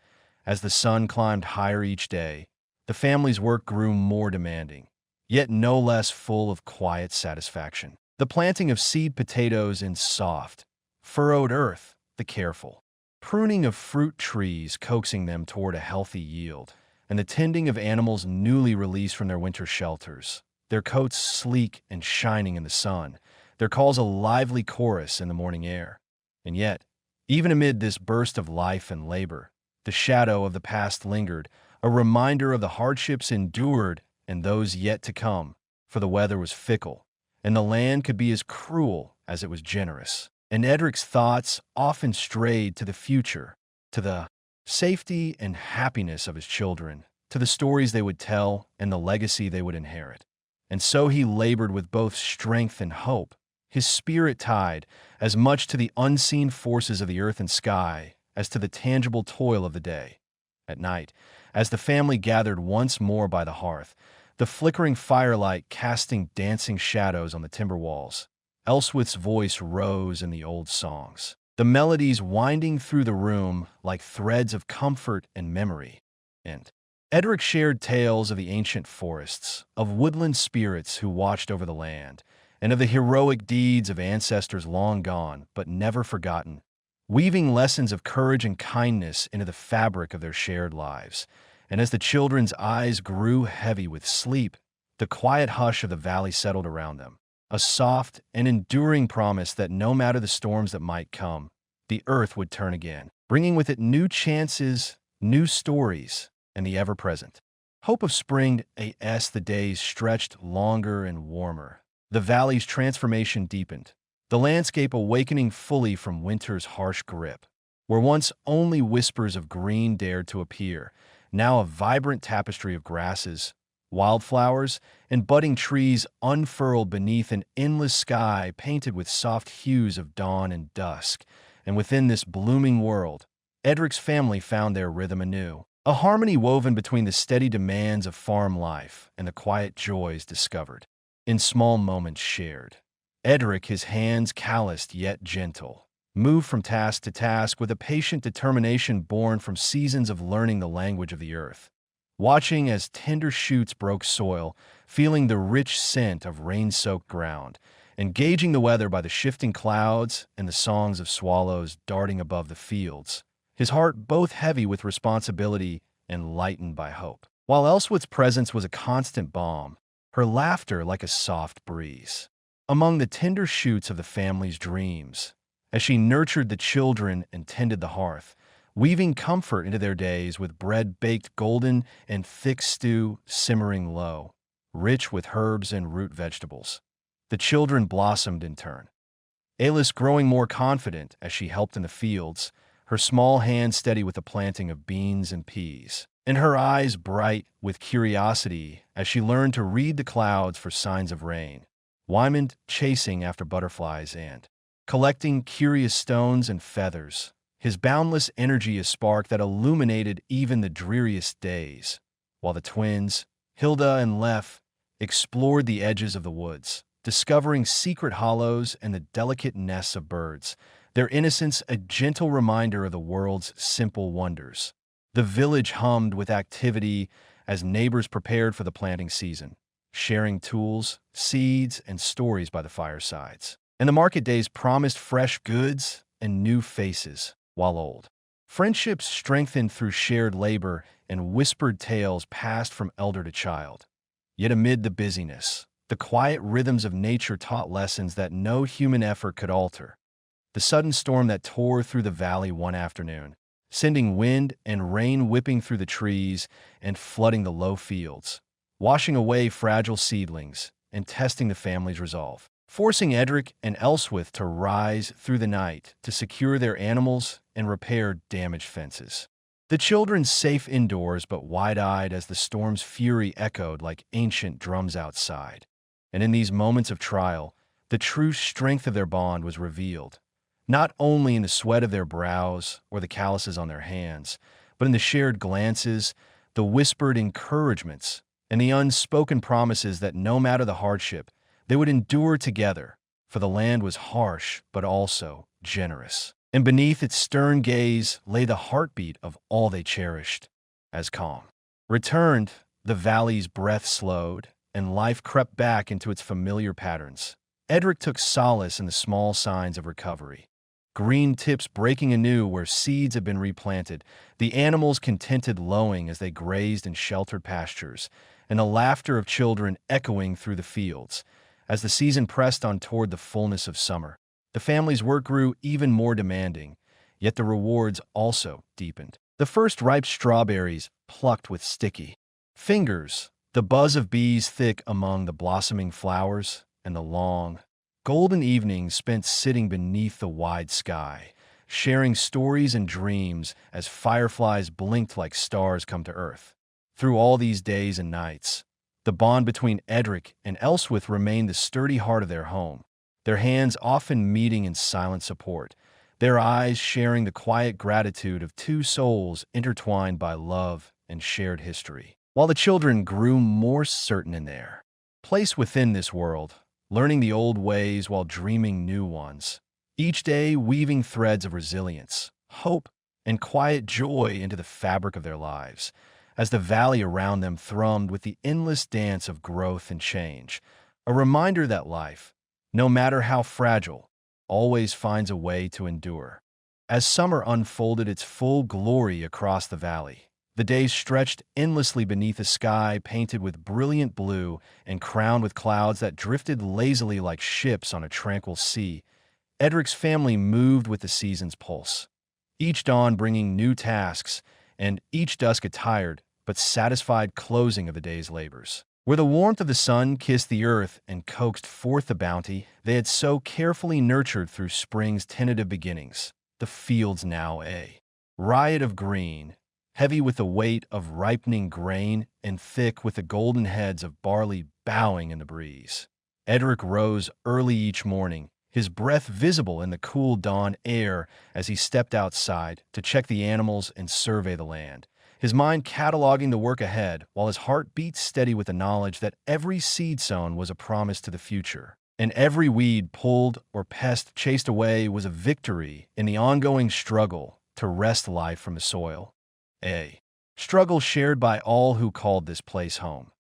As the sun climbed higher each day, the family's work grew more demanding, yet no less full of quiet satisfaction. The planting of seed potatoes in soft, furrowed earth, the careful pruning of fruit trees coaxing them toward a healthy yield, and the tending of animals newly released from their winter shelters, their coats sleek and shining in the sun, their calls a lively chorus in the morning air. And yet, even amid this burst of life and labor, the shadow of the past lingered, a reminder of the hardships endured and those yet to come, for the weather was fickle, and the land could be as cruel as it was generous. And Edric's thoughts often strayed to the future, to the safety and happiness of his children, to the stories they would tell and the legacy they would inherit. And so he labored with both strength and hope, his spirit tied as much to the unseen forces of the earth and sky as to the tangible toil of the day. At night, as the family gathered once more by the hearth, the flickering firelight casting dancing shadows on the timber walls, Elswith's voice rose in the old songs, the melodies winding through the room like threads of comfort and memory. And Edric shared tales of the ancient forests, of woodland spirits who watched over the land, and of the heroic deeds of ancestors long gone but never forgotten, weaving lessons of courage and kindness into the fabric of their shared lives. And as the children's eyes grew heavy with sleep, the quiet hush of the valley settled around them, a soft and enduring promise that no matter the storms that might come, the earth would turn again, bringing with it new chances, new stories, and the ever-present hope of spring. As the days stretched longer and warmer, the valley's transformation deepened, the landscape awakening fully from winter's harsh grip. Where once only whispers of green dared to appear, now a vibrant tapestry of grasses, wildflowers, and budding trees unfurled beneath an endless sky painted with soft hues of dawn and dusk. And within this blooming world, Edric's family found their rhythm anew, a harmony woven between the steady demands of farm life and the quiet joys discovered in small moments shared. Edric, his hands calloused yet gentle, moved from task to task with a patient determination born from seasons of learning the language of the earth. Watching as tender shoots broke soil, feeling the rich scent of rain-soaked ground, and gauging the weather by the shifting clouds and the songs of swallows darting above the fields, his heart both heavy with responsibility and lightened by hope. While Elswith's presence was a constant balm, her laughter like a soft breeze among the tender shoots of the family's dreams, as she nurtured the children and tended the hearth, weaving comfort into their days with bread baked golden and thick stew simmering low, rich with herbs and root vegetables. The children blossomed in turn, Alice growing more confident as she helped in the fields, her small hands steady with the planting of beans and peas, and her eyes bright with curiosity as she learned to read the clouds for signs of rain. Wymond chasing after butterflies and collecting curious stones and feathers, his boundless energy a spark that illuminated even the dreariest days, while the twins, Hilda and Lef, explored the edges of the woods, discovering secret hollows and the delicate nests of birds, their innocence a gentle reminder of the world's simple wonders. The village hummed with activity as neighbors prepared for the planting season, sharing tools, seeds, and stories by the firesides. And the market days promised fresh goods and new faces, while old friendships strengthened through shared labor and whispered tales passed from elder to child. Yet amid the busyness, the quiet rhythms of nature taught lessons that no human effort could alter. The sudden storm that tore through the valley one afternoon, sending wind and rain whipping through the trees and flooding the low fields, washing away fragile seedlings and testing the family's resolve, forcing Edric and Elswith to rise through the night to secure their animals and repair damaged fences. The children safe indoors but wide-eyed as the storm's fury echoed like ancient drums outside. And in these moments of trial, the true strength of their bond was revealed, not only in the sweat of their brows or the calluses on their hands, but in the shared glances, the whispered encouragements, and the unspoken promises that no matter the hardship, they would endure together, for the land was harsh but also generous. And beneath its stern gaze lay the heartbeat of all they cherished. As calm returned, the valley's breath slowed, and life crept back into its familiar patterns. Edric took solace in the small signs of recovery. Green tips breaking anew where seeds had been replanted, the animals contented lowing as they grazed in sheltered pastures, and the laughter of children echoing through the fields. As the season pressed on toward the fullness of summer, the family's work grew even more demanding, yet the rewards also deepened. The first ripe strawberries plucked with sticky fingers, the buzz of bees thick among the blossoming flowers, and the long, golden evenings spent sitting beneath the wide sky, sharing stories and dreams as fireflies blinked like stars come to earth. Through all these days and nights, the bond between Edric and Elswith remained the sturdy heart of their home, their hands often meeting in silent support, their eyes sharing the quiet gratitude of two souls intertwined by love and shared history. While the children grew more certain in their place within this world, learning the old ways while dreaming new ones, each day weaving threads of resilience, hope, and quiet joy into the fabric of their lives. as the valley around them thrummed with the endless dance of growth and change. A reminder that life, no matter how fragile, always finds a way to endure. As summer unfolded its full glory across the valley, the days stretched endlessly beneath a sky painted with brilliant blue and crowned with clouds that drifted lazily like ships on a tranquil sea. Edric's family moved with the season's pulse, each dawn bringing new tasks, and each dusk a tired but satisfied closing of the day's labors. Where the warmth of the sun kissed the earth and coaxed forth the bounty they had so carefully nurtured through spring's tentative beginnings, the fields now a riot of green, heavy with the weight of ripening grain and thick with the golden heads of barley bowing in the breeze. Edric rose early each morning, his breath visible in the cool dawn air as he stepped outside to check the animals and survey the land, his mind cataloging the work ahead while his heart beat steady with the knowledge that every seed sown was a promise to the future, and every weed pulled or pest chased away was a victory in the ongoing struggle to wrest life from the soil. A struggle shared by all who called this place home.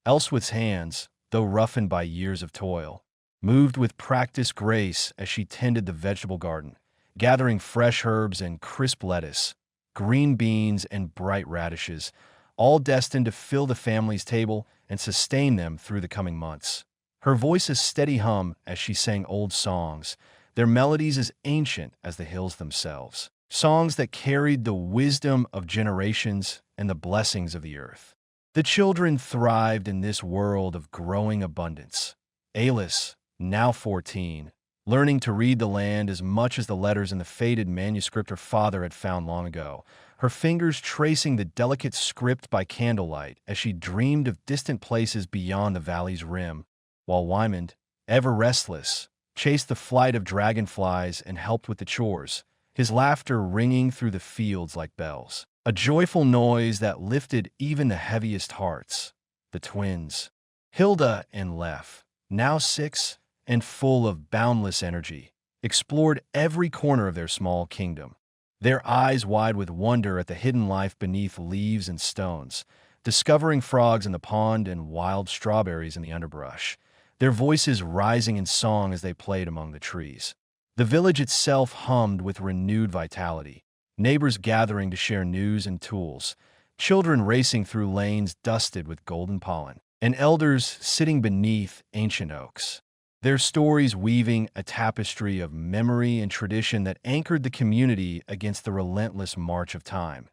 Elswith's hands, though roughened by years of toil, moved with practiced grace as she tended the vegetable garden, gathering fresh herbs and crisp lettuce, green beans and bright radishes, all destined to fill the family's table and sustain them through the coming months. Her voice a steady hum as she sang old songs, their melodies as ancient as the hills themselves, songs that carried the wisdom of generations and the blessings of the earth. The children thrived in this world of growing abundance. Alice, now 14, learning to read the land as much as the letters in the faded manuscript her father had found long ago, her fingers tracing the delicate script by candlelight as she dreamed of distant places beyond the valley's rim, while Wymond, ever restless, chased the flight of dragonflies and helped with the chores, his laughter ringing through the fields like bells, a joyful noise that lifted even the heaviest hearts. The twins, Hilda and Lef, now 6, and full of boundless energy, explored every corner of their small kingdom, their eyes wide with wonder at the hidden life beneath leaves and stones, discovering frogs in the pond and wild strawberries in the underbrush, their voices rising in song as they played among the trees. The village itself hummed with renewed vitality, neighbors gathering to share news and tools, children racing through lanes dusted with golden pollen, and elders sitting beneath ancient oaks, their stories weaving a tapestry of memory and tradition that anchored the community against the relentless march of time.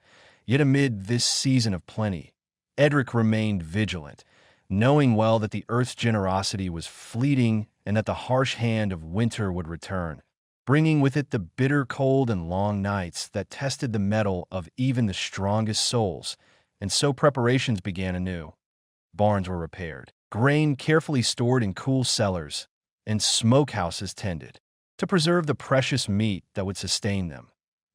Yet amid this season of plenty, Edric remained vigilant, knowing well that the earth's generosity was fleeting and that the harsh hand of winter would return, bringing with it the bitter cold and long nights that tested the mettle of even the strongest souls. And so preparations began anew. Barns were repaired, grain carefully stored in cool cellars, and smokehouses tended, to preserve the precious meat that would sustain them.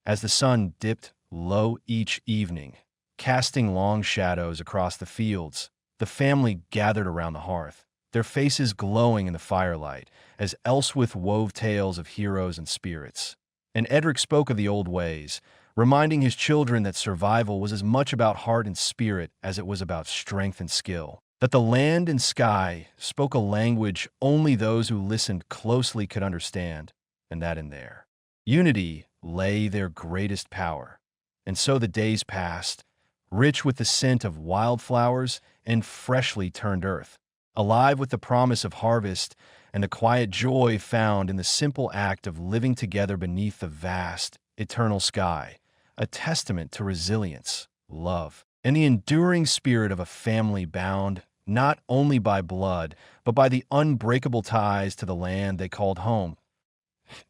As the sun dipped low each evening, casting long shadows across the fields, the family gathered around the hearth, their faces glowing in the firelight, as Elswith wove tales of heroes and spirits. And Edric spoke of the old ways, reminding his children that survival was as much about heart and spirit as it was about strength and skill, that the land and sky spoke a language only those who listened closely could understand, and that in their unity lay their greatest power. And so the days passed, rich with the scent of wildflowers and freshly turned earth, alive with the promise of harvest and the quiet joy found in the simple act of living together beneath the vast, eternal sky, a testament to resilience, love, and the enduring spirit of a family bound not only by blood, but by the unbreakable ties to the land they called home.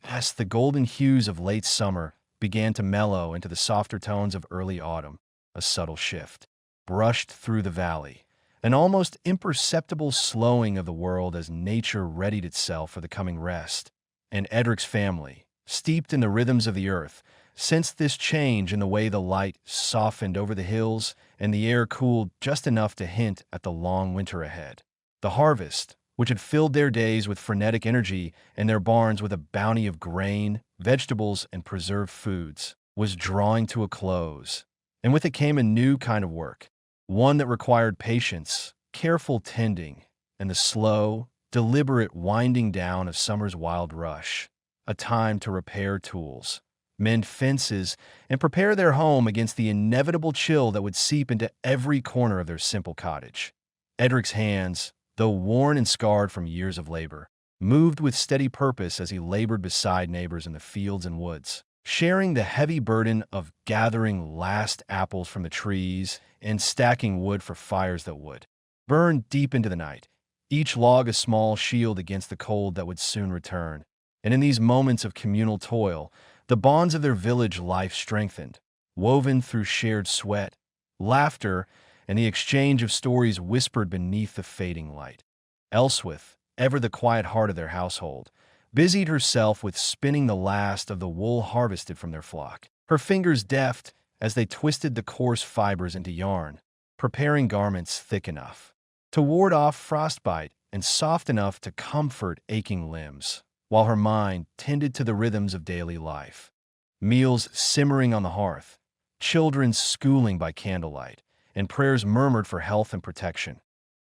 As the golden hues of late summer began to mellow into the softer tones of early autumn, a subtle shift brushed through the valley, an almost imperceptible slowing of the world as nature readied itself for the coming rest. And Edric's family, steeped in the rhythms of the earth, sensed this change in the way the light softened over the hills and the air cooled just enough to hint at the long winter ahead. The harvest, which had filled their days with frenetic energy and their barns with a bounty of grain, vegetables, and preserved foods, was drawing to a close. And with it came a new kind of work, one that required patience, careful tending, and the slow, deliberate winding down of summer's wild rush, a time to repair tools, mend fences, and prepare their home against the inevitable chill that would seep into every corner of their simple cottage. Edric's hands, though worn and scarred from years of labor, moved with steady purpose as he labored beside neighbors in the fields and woods, sharing the heavy burden of gathering last apples from the trees and stacking wood for fires that would burn deep into the night, each log a small shield against the cold that would soon return. And in these moments of communal toil, the bonds of their village life strengthened, woven through shared sweat, laughter, and the exchange of stories whispered beneath the fading light. Elswith, ever the quiet heart of their household, busied herself with spinning the last of the wool harvested from their flock, her fingers deft as they twisted the coarse fibers into yarn, preparing garments thick enough to ward off frostbite and soft enough to comfort aching limbs, while her mind tended to the rhythms of daily life. Meals simmering on the hearth, children schooling by candlelight, and prayers murmured for health and protection.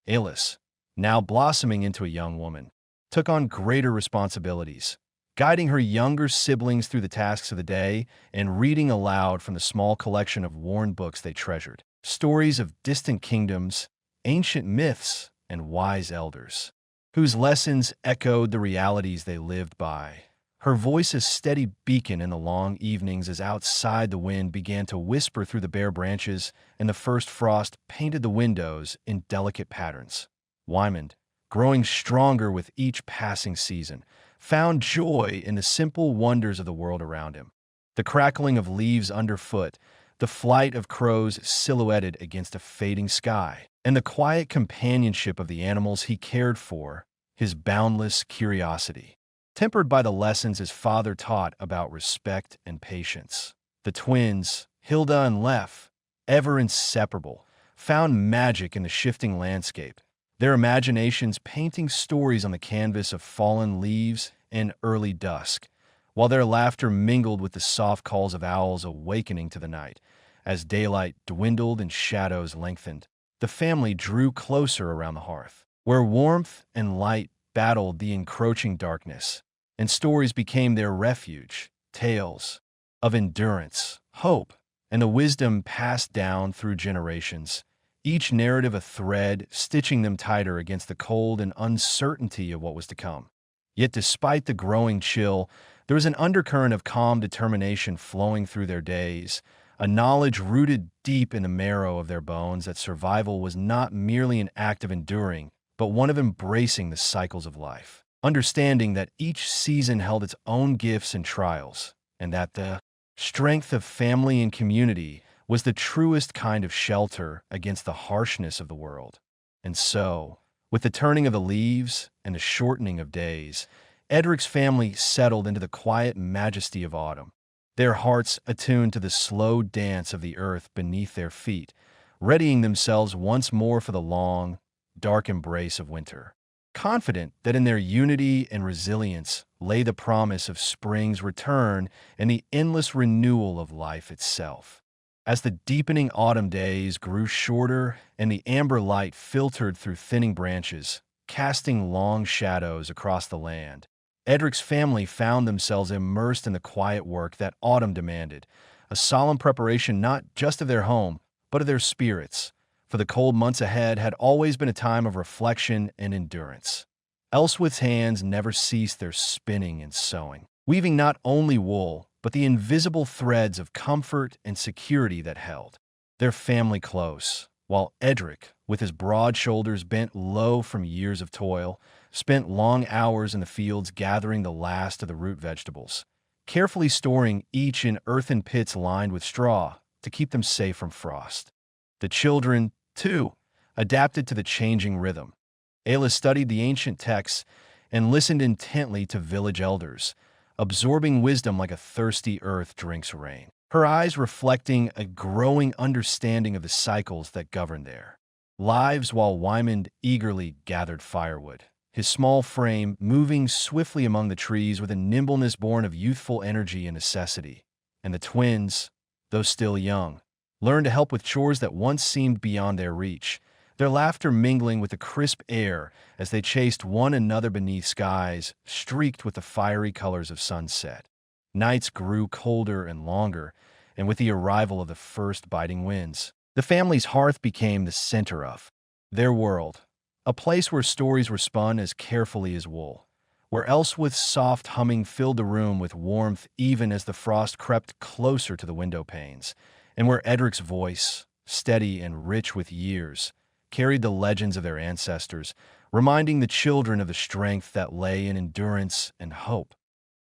Alice, now blossoming into a young woman, took on greater responsibilities, guiding her younger siblings through the tasks of the day and reading aloud from the small collection of worn books they treasured, stories of distant kingdoms, ancient myths, and wise elders, whose lessons echoed the realities they lived by. Her voice a steady beacon in the long evenings as outside the wind began to whisper through the bare branches and the first frost painted the windows in delicate patterns. Wymond, growing stronger with each passing season, found joy in the simple wonders of the world around him. The crackling of leaves underfoot, the flight of crows silhouetted against a fading sky, and the quiet companionship of the animals he cared for, his boundless curiosity, tempered by the lessons his father taught about respect and patience. The twins, Hilda and Lef, ever inseparable, found magic in the shifting landscape, their imaginations painting stories on the canvas of fallen leaves and early dusk, while their laughter mingled with the soft calls of owls awakening to the night. As daylight dwindled and shadows lengthened, the family drew closer around the hearth, where warmth and light battled the encroaching darkness, and stories became their refuge, tales of endurance, hope, and the wisdom passed down through generations, each narrative a thread stitching them tighter against the cold and uncertainty of what was to come. Yet despite the growing chill, there was an undercurrent of calm determination flowing through their days, a knowledge rooted deep in the marrow of their bones that survival was not merely an act of enduring, but one of embracing the cycles of life, understanding that each season held its own gifts and trials, and that the strength of family and community was the truest kind of shelter against the harshness of the world. And so, with the turning of the leaves and the shortening of days, Edric's family settled into the quiet majesty of autumn, their hearts attuned to the slow dance of the earth beneath their feet, readying themselves once more for the long, dark embrace of winter, confident that in their unity and resilience lay the promise of spring's return and the endless renewal of life itself. As the deepening autumn days grew shorter and the amber light filtered through thinning branches, casting long shadows across the land, Edric's family found themselves immersed in the quiet work that autumn demanded, a solemn preparation not just of their home, but of their spirits, for the cold months ahead had always been a time of reflection and endurance. Elswith's hands never ceased their spinning and sewing, weaving not only wool, but the invisible threads of comfort and security that held their family close, while Edric, with his broad shoulders bent low from years of toil, spent long hours in the fields gathering the last of the root vegetables, carefully storing each in earthen pits lined with straw to keep them safe from frost. The children, too, adapted to the changing rhythm. Ayla studied the ancient texts and listened intently to village elders, absorbing wisdom like a thirsty earth drinks rain, her eyes reflecting a growing understanding of the cycles that govern their lives while Wymond eagerly gathered firewood, his small frame moving swiftly among the trees with a nimbleness born of youthful energy and necessity. And the twins, though still young, learned to help with chores that once seemed beyond their reach, their laughter mingling with the crisp air as they chased one another beneath skies streaked with the fiery colors of sunset. Nights grew colder and longer, and with the arrival of the first biting winds, the family's hearth became the center of their world, a place where stories were spun as carefully as wool, where Elswith's soft humming filled the room with warmth even as the frost crept closer to the window panes, and where Edric's voice, steady and rich with years, carried the legends of their ancestors, reminding the children of the strength that lay in endurance and hope.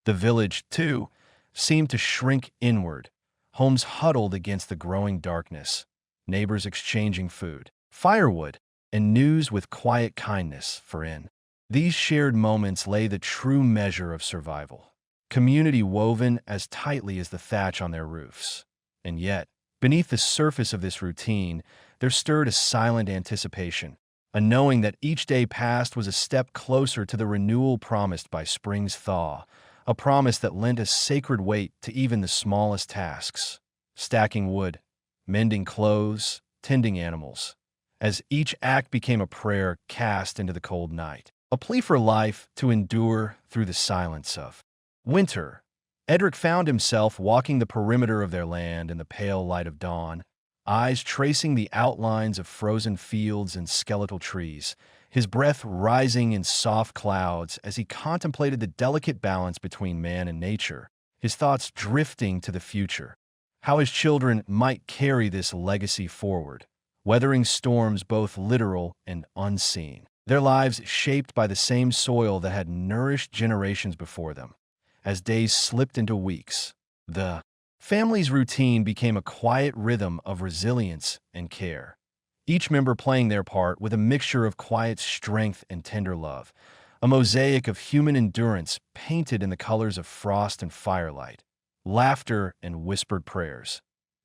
The village, too, seemed to shrink inward, homes huddled against the growing darkness, neighbors exchanging food, firewood, and news with quiet kindness, for in these shared moments lay the true measure of survival, community woven as tightly as the thatch on their roofs. And yet, beneath the surface of this routine, there stirred a silent anticipation, a knowing that each day passed was a step closer to the renewal promised by spring's thaw, a promise that lent a sacred weight to even the smallest tasks, stacking wood, mending clothes, tending animals, as each act became a prayer cast into the cold night, a plea for life to endure through the silence of winter. Edric found himself walking the perimeter of their land in the pale light of dawn, eyes tracing the outlines of frozen fields and skeletal trees, his breath rising in soft clouds as he contemplated the delicate balance between man and nature, his thoughts drifting to the future, how his children might carry this legacy forward, weathering storms both literal and unseen, their lives shaped by the same soil that had nourished generations before them. As days slipped into weeks, the family's routine became a quiet rhythm of resilience and care, each member playing their part with a mixture of quiet strength and tender love, a mosaic of human endurance painted in the colors of frost and firelight, laughter and whispered prayers.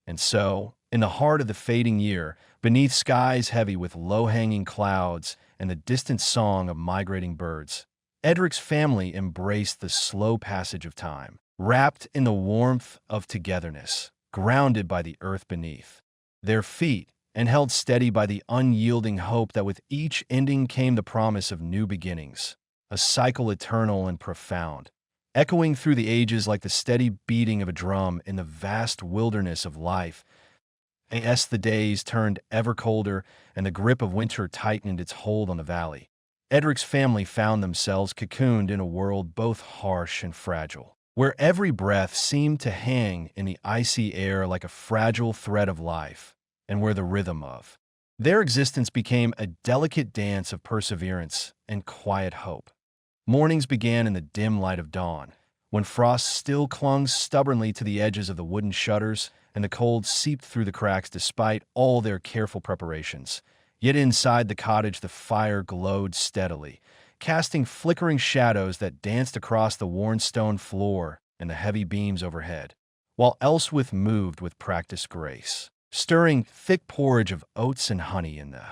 And so, in the heart of the fading year, beneath skies heavy with low-hanging clouds and the distant song of migrating birds, Edric's family embraced the slow passage of time, wrapped in the warmth of togetherness, grounded by the earth beneath their feet, and held steady by the unyielding hope that with each ending came the promise of new beginnings, a cycle eternal and profound, echoing through the ages like the steady beating of a drum in the vast wilderness of life. As the days turned ever colder and the grip of winter tightened its hold on the valley, Edric's family found themselves cocooned in a world both harsh and fragile, where every breath seemed to hang in the icy air like a fragile thread of life, and where the rhythm of their existence became a delicate dance of perseverance and quiet hope. Mornings began in the dim light of dawn, when frost still clung stubbornly to the edges of the wooden shutters and the cold seeped through the cracks despite all their careful preparations. Yet inside the cottage the fire glowed steadily, casting flickering shadows that danced across the worn stone floor and the heavy beams overhead, while Elswith moved with practiced grace, stirring thick porridge of oats and honey in the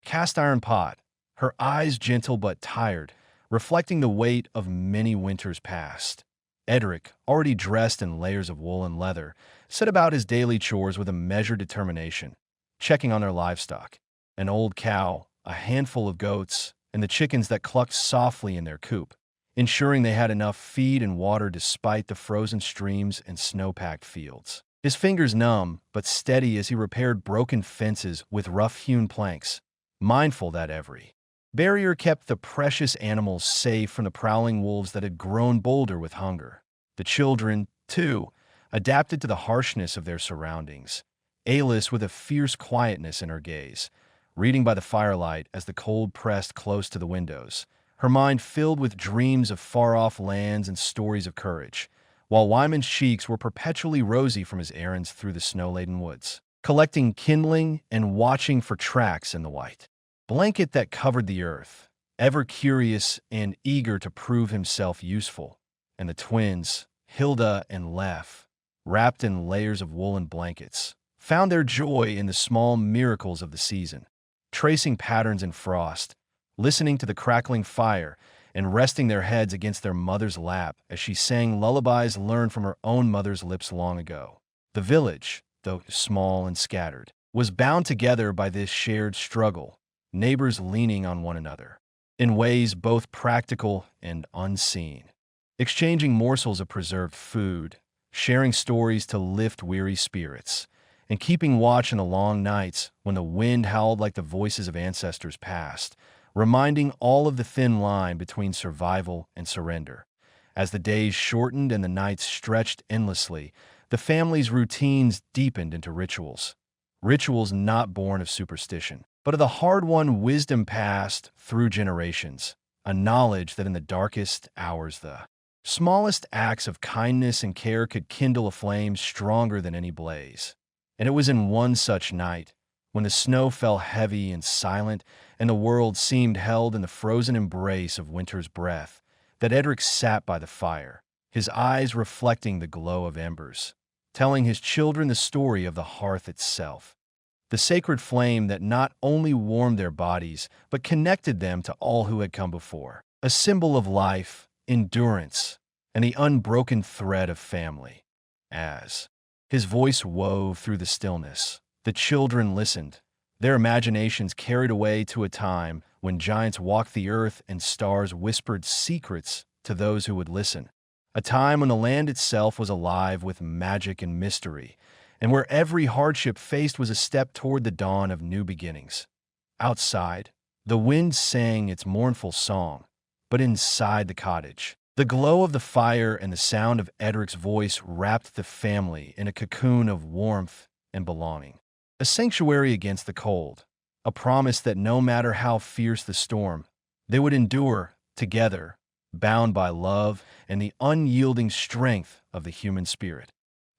cast-iron pot, her eyes gentle but tired, reflecting the weight of many winters past. Edric, already dressed in layers of wool and leather, set about his daily chores with a measured determination, checking on their livestock, an old cow, a handful of goats, and the chickens that clucked softly in their coop, ensuring they had enough feed and water despite the frozen streams and snow-packed fields. His fingers numb but steady as he repaired broken fences with rough-hewn planks, mindful that every barrier kept the precious animals safe from the prowling wolves that had grown bolder with hunger. The children, too, adapted to the harshness of their surroundings, Alice with a fierce quietness in her gaze, reading by the firelight as the cold pressed close to the windows, her mind filled with dreams of far-off lands and stories of courage, while Wyman's cheeks were perpetually rosy from his errands through the snow-laden woods, collecting kindling and watching for tracks in the white blanket that covered the earth, ever curious and eager to prove himself useful. And the twins, Hilda and Lef, wrapped in layers of woolen blankets, found their joy in the small miracles of the season, tracing patterns in frost, listening to the crackling fire, and resting their heads against their mother's lap as she sang lullabies learned from her own mother's lips long ago. The village, though small and scattered, was bound together by this shared struggle, neighbors leaning on one another, in ways both practical and unseen, exchanging morsels of preserved food, sharing stories to lift weary spirits, and keeping watch in the long nights when the wind howled like the voices of ancestors past, reminding all of the thin line between survival and surrender. As the days shortened and the nights stretched endlessly, the family's routines deepened into rituals. Rituals not born of superstition, but of the hard-won wisdom passed through generations, a knowledge that in the darkest hours the smallest acts of kindness and care could kindle a flame stronger than any blaze. And it was in one such night, when the snow fell heavy and silent and the world seemed held in the frozen embrace of winter's breath, that Edric sat by the fire, his eyes reflecting the glow of embers, telling his children the story of the hearth itself, the sacred flame that not only warmed their bodies, but connected them to all who had come before, a symbol of life, endurance, and the unbroken thread of family. As his voice wove through the stillness, the children listened, their imaginations carried away to a time when giants walked the earth and stars whispered secrets to those who would listen, a time when the land itself was alive with magic and mystery, and where every hardship faced was a step toward the dawn of new beginnings. Outside, the wind sang its mournful song, but inside the cottage, the glow of the fire and the sound of Edric's voice wrapped the family in a cocoon of warmth and belonging. A sanctuary against the cold, a promise that no matter how fierce the storm, they would endure together, bound by love and the unyielding strength of the human spirit.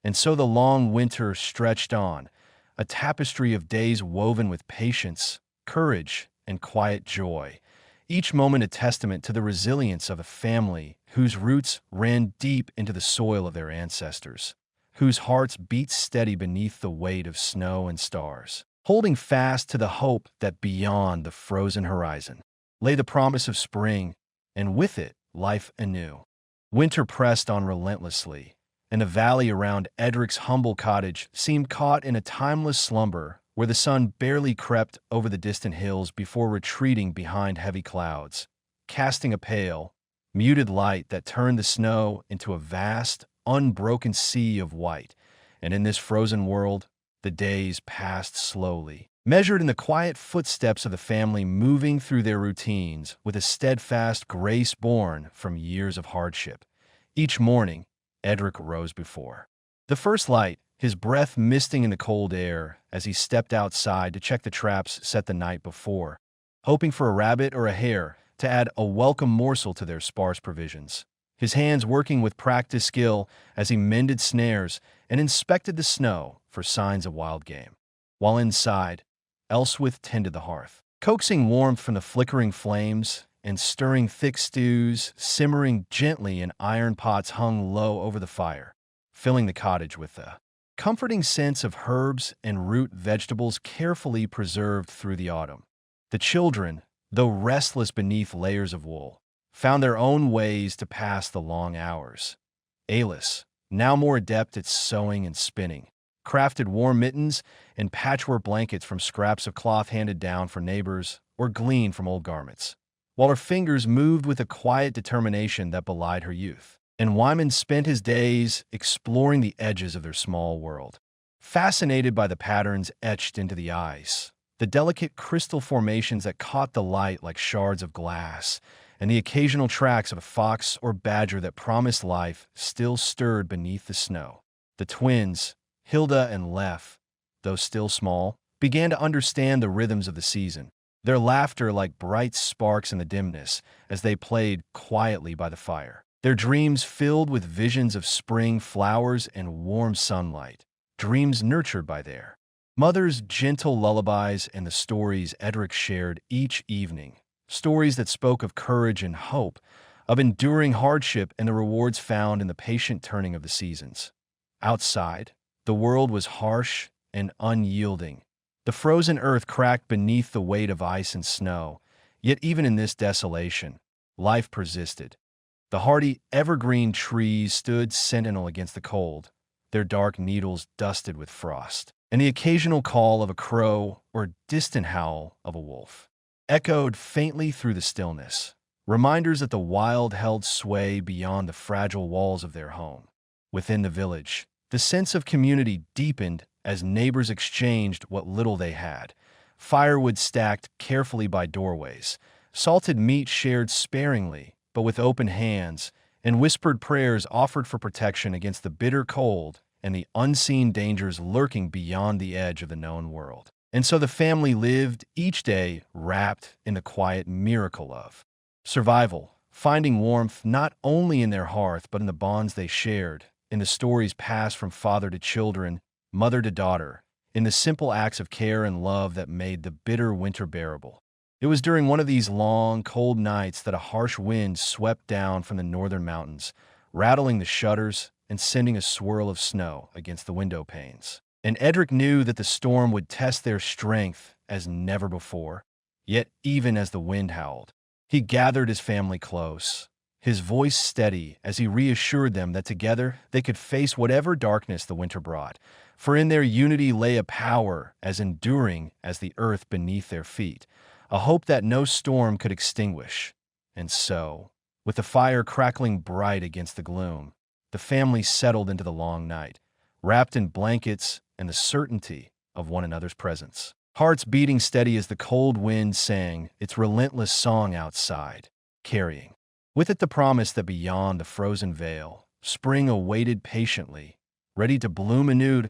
And so the long winter stretched on, a tapestry of days woven with patience, courage, and quiet joy, each moment a testament to the resilience of a family whose roots ran deep into the soil of their ancestors, whose hearts beat steady beneath the weight of snow and stars, holding fast to the hope that beyond the frozen horizon lay the promise of spring, and with it, life anew. Winter pressed on relentlessly, and the valley around Edric's humble cottage seemed caught in a timeless slumber where the sun barely crept over the distant hills before retreating behind heavy clouds, casting a pale, muted light that turned the snow into a vast, unbroken sea of white. And in this frozen world, the days passed slowly, measured in the quiet footsteps of the family moving through their routines with a steadfast grace born from years of hardship. Each morning, Edric rose before the first light, his breath misting in the cold air as he stepped outside to check the traps set the night before, hoping for a rabbit or a hare to add a welcome morsel to their sparse provisions. His hands working with practiced skill as he mended snares and inspected the snow for signs of wild game. While inside, Elswith tended the hearth, coaxing warmth from the flickering flames and stirring thick stews simmering gently in iron pots hung low over the fire, filling the cottage with a comforting sense of herbs and root vegetables carefully preserved through the autumn. The children, though restless beneath layers of wool, found their own ways to pass the long hours. Alis, now more adept at sewing and spinning, crafted warm mittens and patchwork blankets from scraps of cloth handed down from neighbors or gleaned from old garments, while her fingers moved with a quiet determination that belied her youth. And Wyman spent his days exploring the edges of their small world, fascinated by the patterns etched into the ice, the delicate crystal formations that caught the light like shards of glass, and the occasional tracks of a fox or badger that promised life still stirred beneath the snow. The twins, Hilda and Lef, though still small, began to understand the rhythms of the season, their laughter like bright sparks in the dimness as they played quietly by the fire, their dreams filled with visions of spring flowers and warm sunlight, dreams nurtured by their mother's gentle lullabies and the stories Edric shared each evening, stories that spoke of courage and hope, of enduring hardship and the rewards found in the patient turning of the seasons. Outside, the world was harsh and unyielding. The frozen earth cracked beneath the weight of ice and snow, yet even in this desolation, life persisted. The hardy, evergreen trees stood sentinel against the cold, their dark needles dusted with frost, and the occasional call of a crow or distant howl of a wolf echoed faintly through the stillness, reminders that the wild held sway beyond the fragile walls of their home. Within the village, the sense of community deepened as neighbors exchanged what little they had, firewood stacked carefully by doorways, salted meat shared sparingly but with open hands, and whispered prayers offered for protection against the bitter cold and the unseen dangers lurking beyond the edge of the known world. And so the family lived each day wrapped in the quiet miracle of survival, finding warmth not only in their hearth but in the bonds they shared, in the stories passed from father to children, mother to daughter, in the simple acts of care and love that made the bitter winter bearable. It was during one of these long, cold nights that a harsh wind swept down from the northern mountains, rattling the shutters and sending a swirl of snow against the window panes. And Edric knew that the storm would test their strength as never before. Yet even as the wind howled, he gathered his family close, his voice steady as he reassured them that together they could face whatever darkness the winter brought, for in their unity lay a power as enduring as the earth beneath their feet, a hope that no storm could extinguish. And so, with the fire crackling bright against the gloom, the family settled into the long night, wrapped in blankets and the certainty of one another's presence. Hearts beating steady as the cold wind sang its relentless song outside, carrying with it the promise that beyond the frozen veil, spring awaited patiently, ready to bloom anew.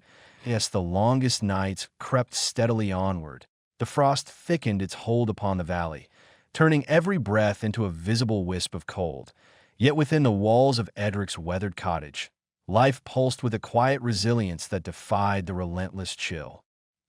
Yes, the longest nights crept steadily onward. The frost thickened its hold upon the valley, turning every breath into a visible wisp of cold. Yet within the walls of Edric's weathered cottage, life pulsed with a quiet resilience that defied the relentless chill.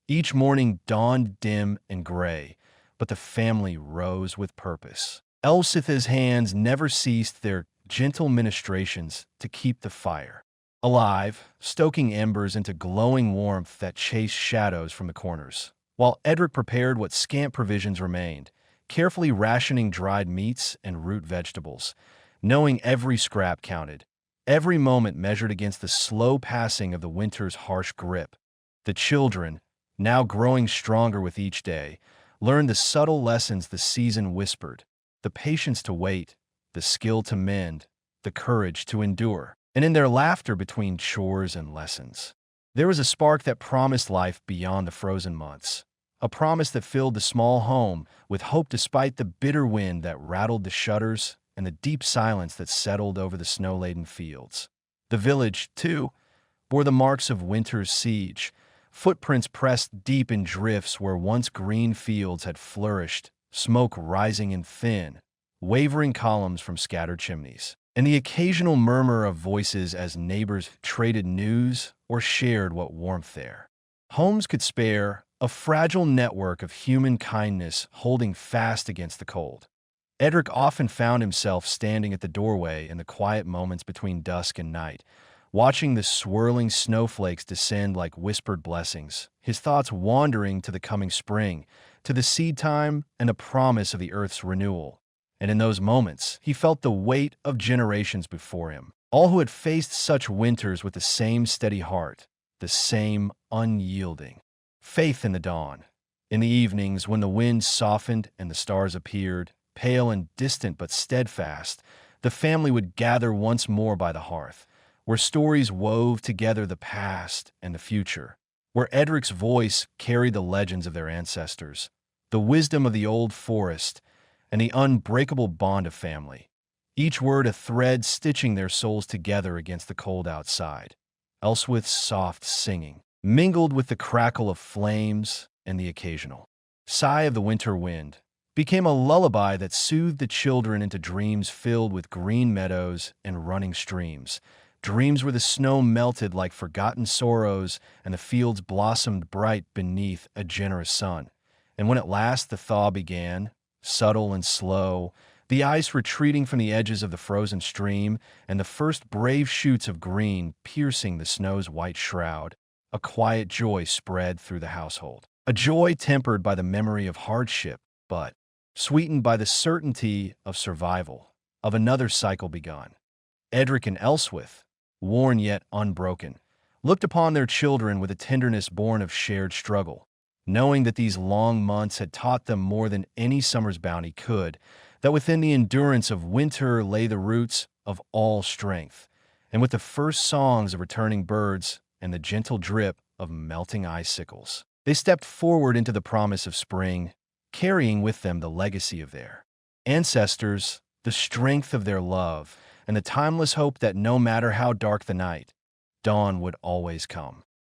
Each morning dawned dim and gray, but the family rose with purpose. Elsith's hands never ceased their gentle ministrations to keep the fire alive, stoking embers into glowing warmth that chased shadows from the corners, while Edric prepared what scant provisions remained, carefully rationing dried meats and root vegetables, knowing every scrap counted, every moment measured against the slow passing of the winter's harsh grip. The children, now growing stronger with each day, learned the subtle lessons the season whispered, the patience to wait, the skill to mend, the courage to endure. And in their laughter between chores and lessons, there was a spark that promised life beyond the frozen months, a promise that filled the small home with hope despite the bitter wind that rattled the shutters and the deep silence that settled over the snow-laden fields. The village, too, bore the marks of winter's siege, footprints pressed deep in drifts where once green fields had flourished, smoke rising in thin, wavering columns from scattered chimneys, and the occasional murmur of voices as neighbors traded news or shared what warmth there homes could spare, a fragile network of human kindness holding fast against the cold. Edric often found himself standing at the doorway in the quiet moments between dusk and night, watching the swirling snowflakes descend like whispered blessings, his thoughts wandering to the coming spring, to the seed time and the promise of the earth's renewal. And in those moments, he felt the weight of generations before him, all who had faced such winters with the same steady heart, the same unyielding faith in the dawn. In the evenings, when the wind softened and the stars appeared, pale and distant but steadfast, the family would gather once more by the hearth, where stories wove together the past and the future, where Edric's voice carried the legends of their ancestors, the wisdom of the old forest, and the unbreakable bond of family, each word a thread stitching their souls together against the cold outside. Elswith's soft singing, mingled with the crackle of flames and the occasional sigh of the winter wind, became a lullaby that soothed the children into dreams filled with green meadows and running streams, dreams where the snow melted like forgotten sorrows and the fields blossomed bright beneath a generous sun. And when at last the thaw began, subtle and slow, the ice retreating from the edges of the frozen stream and the first brave shoots of green piercing the snow's white shroud, a quiet joy spread through the household. A joy tempered by the memory of hardship, but sweetened by the certainty of survival, of another cycle begun. Edric and Elswith, worn yet unbroken, looked upon their children with a tenderness born of shared struggle, knowing that these long months had taught them more than any summer's bounty could, that within the endurance of winter lay the roots of all strength, and with the first songs of returning birds and the gentle drip of melting icicles, they stepped forward into the promise of spring, carrying with them the legacy of their ancestors, the strength of their love, and the timeless hope that no matter how dark the night, dawn would always come.